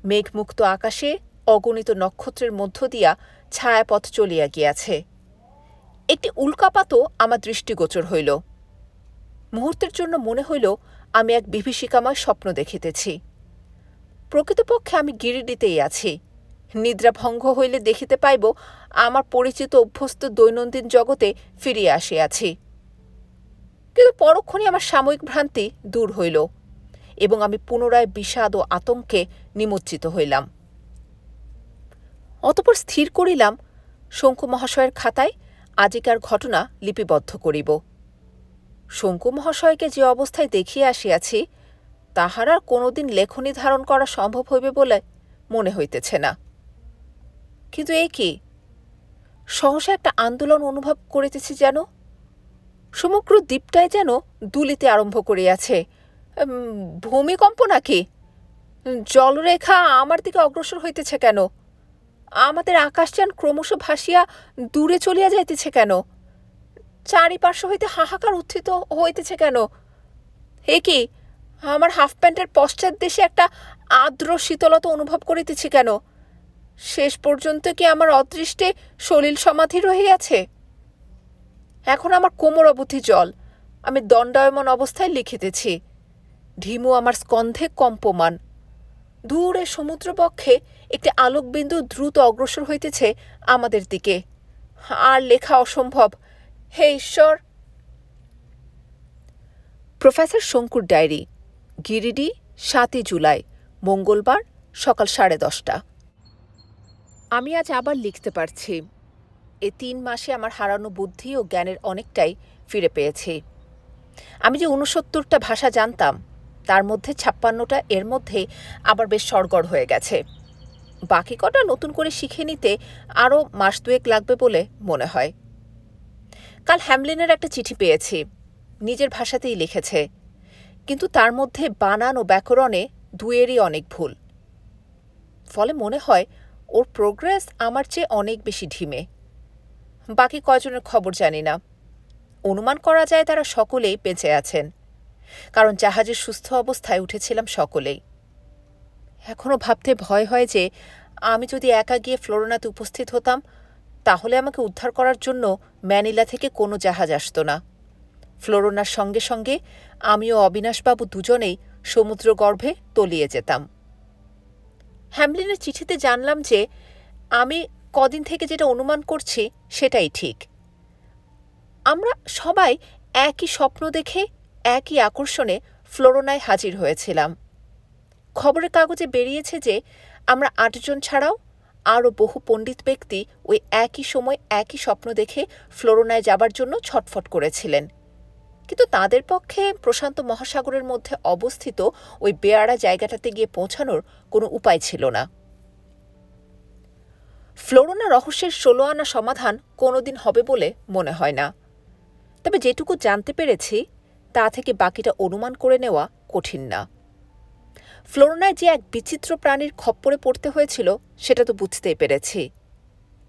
মেঘমুক্ত আকাশে অগণিত নক্ষত্রের মধ্য দিয়া ছায়াপথ চলিয়া গিয়াছে। একটি উল্কাপাতও আমার দৃষ্টিগোচর হইল। মুহূর্তের জন্য মনে হইল আমি এক বিভীষিকাময় স্বপ্ন দেখিতেছি। প্রকৃতপক্ষে আমি গিরিডিতেই আছি। নিদ্রাভঙ্গ হইলে দেখিতে পাইব আমার পরিচিত অভ্যস্ত দৈনন্দিন জগতে ফিরিয়া আসিয়াছি। কিন্তু পরক্ষণে আমার সাময়িক ভ্রান্তি দূর হইল এবং আমি পুনরায় বিষাদ ও আতঙ্কে নিমজ্জিত হইলাম। অতঃপর স্থির করিলাম শঙ্কু মহাশয়ের খাতায় আজিকার ঘটনা লিপিবদ্ধ করিব। শঙ্কু মহাশয়কে যে অবস্থায় দেখিয়া আসিয়াছি তাহার আর কোনোদিন লেখনী ধারণ করা সম্ভব হইবে বলে মনে হইতেছে না। কিন্তু এ কি, সহসা একটা আন্দোলন অনুভব করিতেছি যেন। সমগ্র দ্বীপটাই যেন দুলিতে আরম্ভ করিয়াছে। ভূমিকম্প নাকি? জলরেখা আমার দিকে অগ্রসর হইতেছে কেন? আমাদের আকাশযান ক্রমশ ভাসিয়া দূরে চলিয়া যাইতেছে কেন? চারিপার্শ্ব হইতে হাহাকার উত্থিত হইতেছে কেন? এ কি, আমার হাফ প্যান্টের পশ্চাৎ দেশে একটা আর্দ্র শীতলতা অনুভব করিতেছি কেন? শেষ পর্যন্ত কি আমার অদৃষ্টে সলিল সমাধি রহিয়াছে? এখন আমার কোমর অবধি জল। আমি দণ্ডায়মান অবস্থায় লিখিতেছি। ঢিমু আমার স্কন্ধে কম্পমান। দূরে সমুদ্রবক্ষে একটি আলোকবিন্দু দ্রুত অগ্রসর হইতেছে আমাদের দিকে। আর লেখা অসম্ভব। হে ঈশ্বর! প্রফেসর শঙ্কুর ডায়েরি, গিরিডি, 7 জুলাই, মঙ্গলবার, সকাল 10:30। আমি আজ আবার লিখতে পারছি। এই 3 মাসে আমার হারানো বুদ্ধি ও জ্ঞানের অনেকটাই ফিরে পেয়েছি। আমি যে 69টা ভাষা জানতাম তার মধ্যে 56টা এর মধ্যে আবার বেশ সড়গড় হয়ে গেছে। বাকি কটা নতুন করে শিখে নিতে আরও মাস 2 লাগবে বলে মনে হয়। কাল হ্যামলিনের একটা চিঠি পেয়েছি। নিজের ভাষাতেই লিখেছে, কিন্তু তার মধ্যে বানান ও ব্যাকরণে 2-এরই অনেক ভুল। ফলে মনে হয় ওর প্রোগ্রেস আমার চেয়ে অনেক বেশি ঢিমে। বাকি কয়জনের খবর জানি না। অনুমান করা যায় তারা সকলেই বেঁচে আছেন, কারণ জাহাজের সুস্থ অবস্থায় উঠেছিলাম সকলেই। এখনও ভাবতে ভয় হয় যে আমি যদি একা গিয়ে ফ্লোরোনাতে উপস্থিত হতাম তাহলে আমাকে উদ্ধার করার জন্য ম্যানিলা থেকে কোনো জাহাজ আসত না। ফ্লোরোনার সঙ্গে সঙ্গে আমি ও অবিনাশবাবু দুজনেই সমুদ্রগর্ভে তলিয়ে যেতাম। হ্যামলিনের চিঠিতে জানলাম যে আমি কদিন থেকে যেটা অনুমান করছি সেটাই ঠিক। আমরা সবাই একই স্বপ্ন দেখে একই আকর্ষণে ফ্লোরোনায় হাজির হয়েছিলাম। খবরের কাগজে বেরিয়েছে যে আমরা 8 জন ছাড়াও আরও বহু পণ্ডিত ব্যক্তি ওই একই সময় একই স্বপ্ন দেখে ফ্লোরোনায় যাবার জন্য ছটফট করেছিলেন, কিন্তু তাদের পক্ষে প্রশান্ত মহাসাগরের মধ্যে অবস্থিত ওই বেয়াড়া জায়গাটাতে গিয়ে পৌঁছানোর কোনো উপায় ছিল না। ফ্লোরোনা রহস্যের 16 আনা সমাধান কোনোদিন হবে বলে মনে হয় না। তবে যেটুকু জানতে পেরেছি তা থেকে বাকিটা অনুমান করে নেওয়া কঠিন না। ফ্লোরোনায় যে এক বিচিত্র প্রাণীর খপ্পরে পড়তে হয়েছিল সেটা তো বুঝতেই পেরেছি।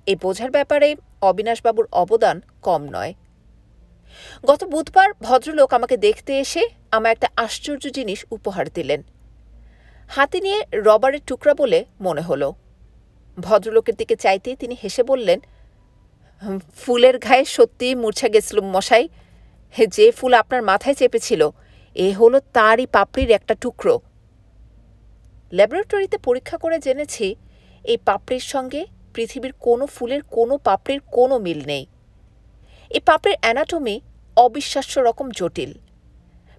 এই বোঝার ব্যাপারে অবিনাশবাবুর অবদান কম নয়। গত বুধবার ভদ্রলোক আমাকে দেখতে এসে আমায় একটা আশ্চর্য জিনিস উপহার দিলেন। হাতে নিয়ে রবারের টুকরা বলে মনে হলো। ভদ্রলোকের দিকে চাইতেই তিনি হেসে বললেন, ফুলের ঘায়ে সত্যিই মূর্ছা গেছিলুম মশাই। যে ফুল আপনার মাথায় চেপেছিল এ হলো তারই পাপড়ির একটা টুকরো। ল্যাবরেটরিতে পরীক্ষা করে জেনেছি এই পাপড়ির সঙ্গে পৃথিবীর কোনো ফুলের কোনো পাপড়ির কোনো মিল নেই। এই পাপড়ির অ্যানাটমি অবিশ্বাস্য রকম জটিল।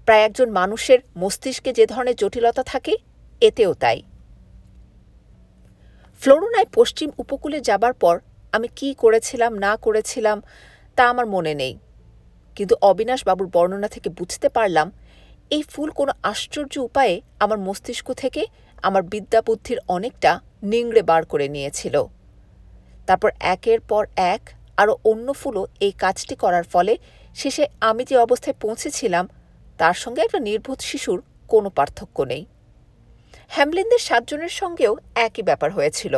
প্রায় একজন মানুষের মস্তিষ্কে যে ধরনের জটিলতা থাকে, এতেও তাই। ফ্লোরিনায় পশ্চিম উপকূলে যাবার পর আমি কি করেছিলাম না করেছিলাম তা আমার মনে নেই, কিন্তু অবিনাশবাবুর বর্ণনা থেকে বুঝতে পারলাম এই ফুল কোনো আশ্চর্য উপায়ে আমার মস্তিষ্ক থেকে আমার বিদ্যাবুদ্ধির অনেকটা নিংড়ে বার করে নিয়েছিল। তারপর একের পর এক আরও অন্য ফুলও এই কাজটি করার ফলে শেষে আমি যে অবস্থায় পৌঁছেছিলাম তার সঙ্গে একটা নির্বোধ শিশুর কোনো পার্থক্য নেই। হ্যামলিনদের 7 জনের সঙ্গেও একই ব্যাপার হয়েছিল।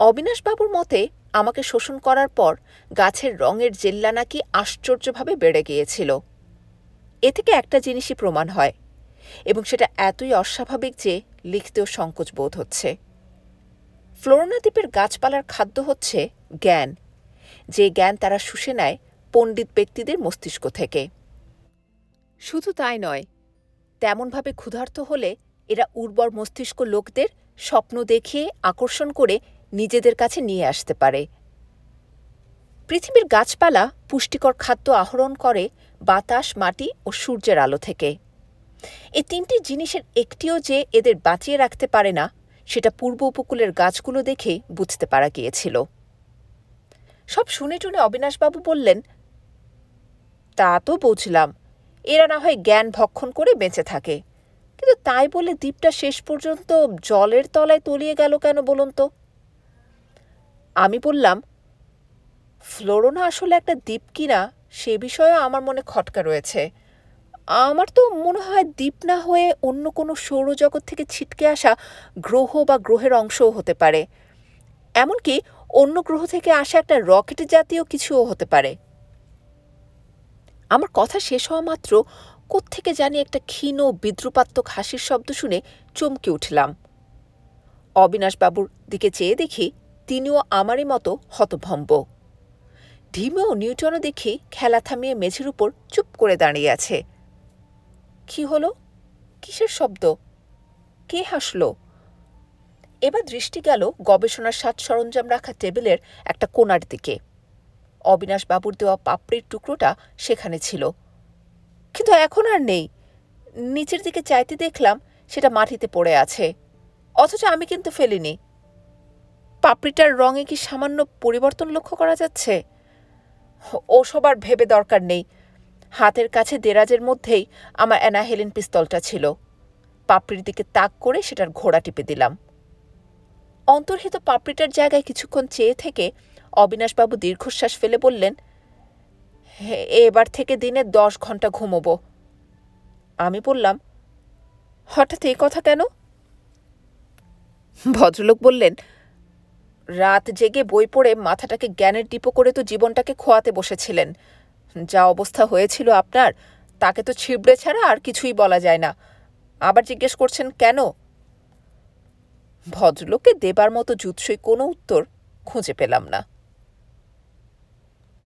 অবিনাশবাবুর মতে আমাকে শোষণ করার পর গাছের রঙের জেল্লা নাকি আশ্চর্যভাবে বেড়ে গিয়েছিল। এ থেকে একটা জিনিসই প্রমাণ হয়, এবং সেটা এতই অস্বাভাবিক যে লিখতেও সংকোচ বোধ হচ্ছে। ফ্লোরিনা দ্বীপের গাছপালার খাদ্য হচ্ছে জ্ঞান, যে জ্ঞান তারা শুষে নেয় পণ্ডিত ব্যক্তিদের মস্তিষ্ক থেকে। শুধু তাই নয়, তেমনভাবে ক্ষুধার্ত হলে এরা উর্বর মস্তিষ্ক লোকদের স্বপ্ন দেখিয়ে আকর্ষণ করে নিজেদের কাছে নিয়ে আসতে পারে। পৃথিবীর গাছপালা পুষ্টিকর খাদ্য আহরণ করে বাতাস, মাটি ও সূর্যের আলো থেকে। এই 3টি জিনিসের একটিও যে এদের বাঁচিয়ে রাখতে পারে না, সেটা পূর্ব উপকূলের গাছগুলো দেখে বুঝতে পারা গিয়েছিল। সব শুনে টুনে অবিনাশবাবু বললেন, তা তো বুঝলাম, এরা না হয় জ্ঞান ভক্ষণ করে বেঁচে থাকে, কিন্তু তাই বলে দ্বীপটা শেষ পর্যন্ত জলের তলায় তলিয়ে গেল কেন বলুন তো? আমি বললাম, ফ্লোরিনা আসলে একটা দ্বীপ কিনা সে বিষয়েও আমার মনে খটকা রয়েছে। আমার তো মনে হয় দ্বীপ না হয়ে অন্য কোনো সৌরজগৎ থেকে ছিটকে আসা গ্রহ বা গ্রহের অংশও হতে পারে, এমনকি অন্য গ্রহ থেকে আসা একটা রকেট জাতীয় কিছুও হতে পারে। আমার কথা শেষ হওয়া মাত্র কোত্থেকে জানি একটা ক্ষীণ বিদ্রুপাত্মক হাসির শব্দ শুনে চমকে উঠলাম। অবিনাশবাবুর দিকে চেয়ে দেখি তিনিও আমারই মতো হতভম্ব। ঢিমে ও নিউটনও দেখি খেলা থামিয়ে মেঝের উপর চুপ করে দাঁড়িয়ে আছে। কি হলো? কিসের শব্দ? কে হাসল? এবার দৃষ্টি গেল গবেষণার সাজ সরঞ্জাম রাখা টেবিলের একটা কোণার দিকে। অবিনাশবাবুর দেওয়া পাপড়ির টুকরোটা সেখানে ছিল, কিন্তু এখন আর নেই। নিচের দিকে চাইতে দেখলাম সেটা মাটিতে পড়ে আছে, অথচ আমি কিন্তু ফেলিনি। পাপড়িটার রঙে কি সামান্য পরিবর্তন লক্ষ্য করা যাচ্ছে? ওসব আর ভেবে দরকার নেই। হাতের কাছে দেরাজের মধ্যেই আমার অ্যানাহেলিন পিস্তলটা ছিল। পাপড়ির দিকে তাক করে সেটার ঘোড়া টিপে দিলাম। অন্তর্হিত পাপড়িটার জায়গায় কিছুক্ষণ চেয়ে থেকে অবিনাশবাবু দীর্ঘশ্বাস ফেলে বললেন, এবার থেকে দিনে 10 ঘন্টা ঘুমোব। আমি বললাম, হঠাৎ এই কথা কেন? ভদ্রলোক বললেন, রাত জেগে বই পড়ে মাথাটাকে জ্ঞানের ডিপো করে তো জীবনটাকে খোয়াতে বসেছিলেন। যা অবস্থা হয়েছিল আপনার, তাকে তো ছিবড়ে ছাড়া আর কিছুই বলা যায় না। আবার জিজ্ঞেস করছেন কেন? ভদ্রলোককে দেবার মতো জুৎসই কোনো উত্তর খুঁজে পেলাম না।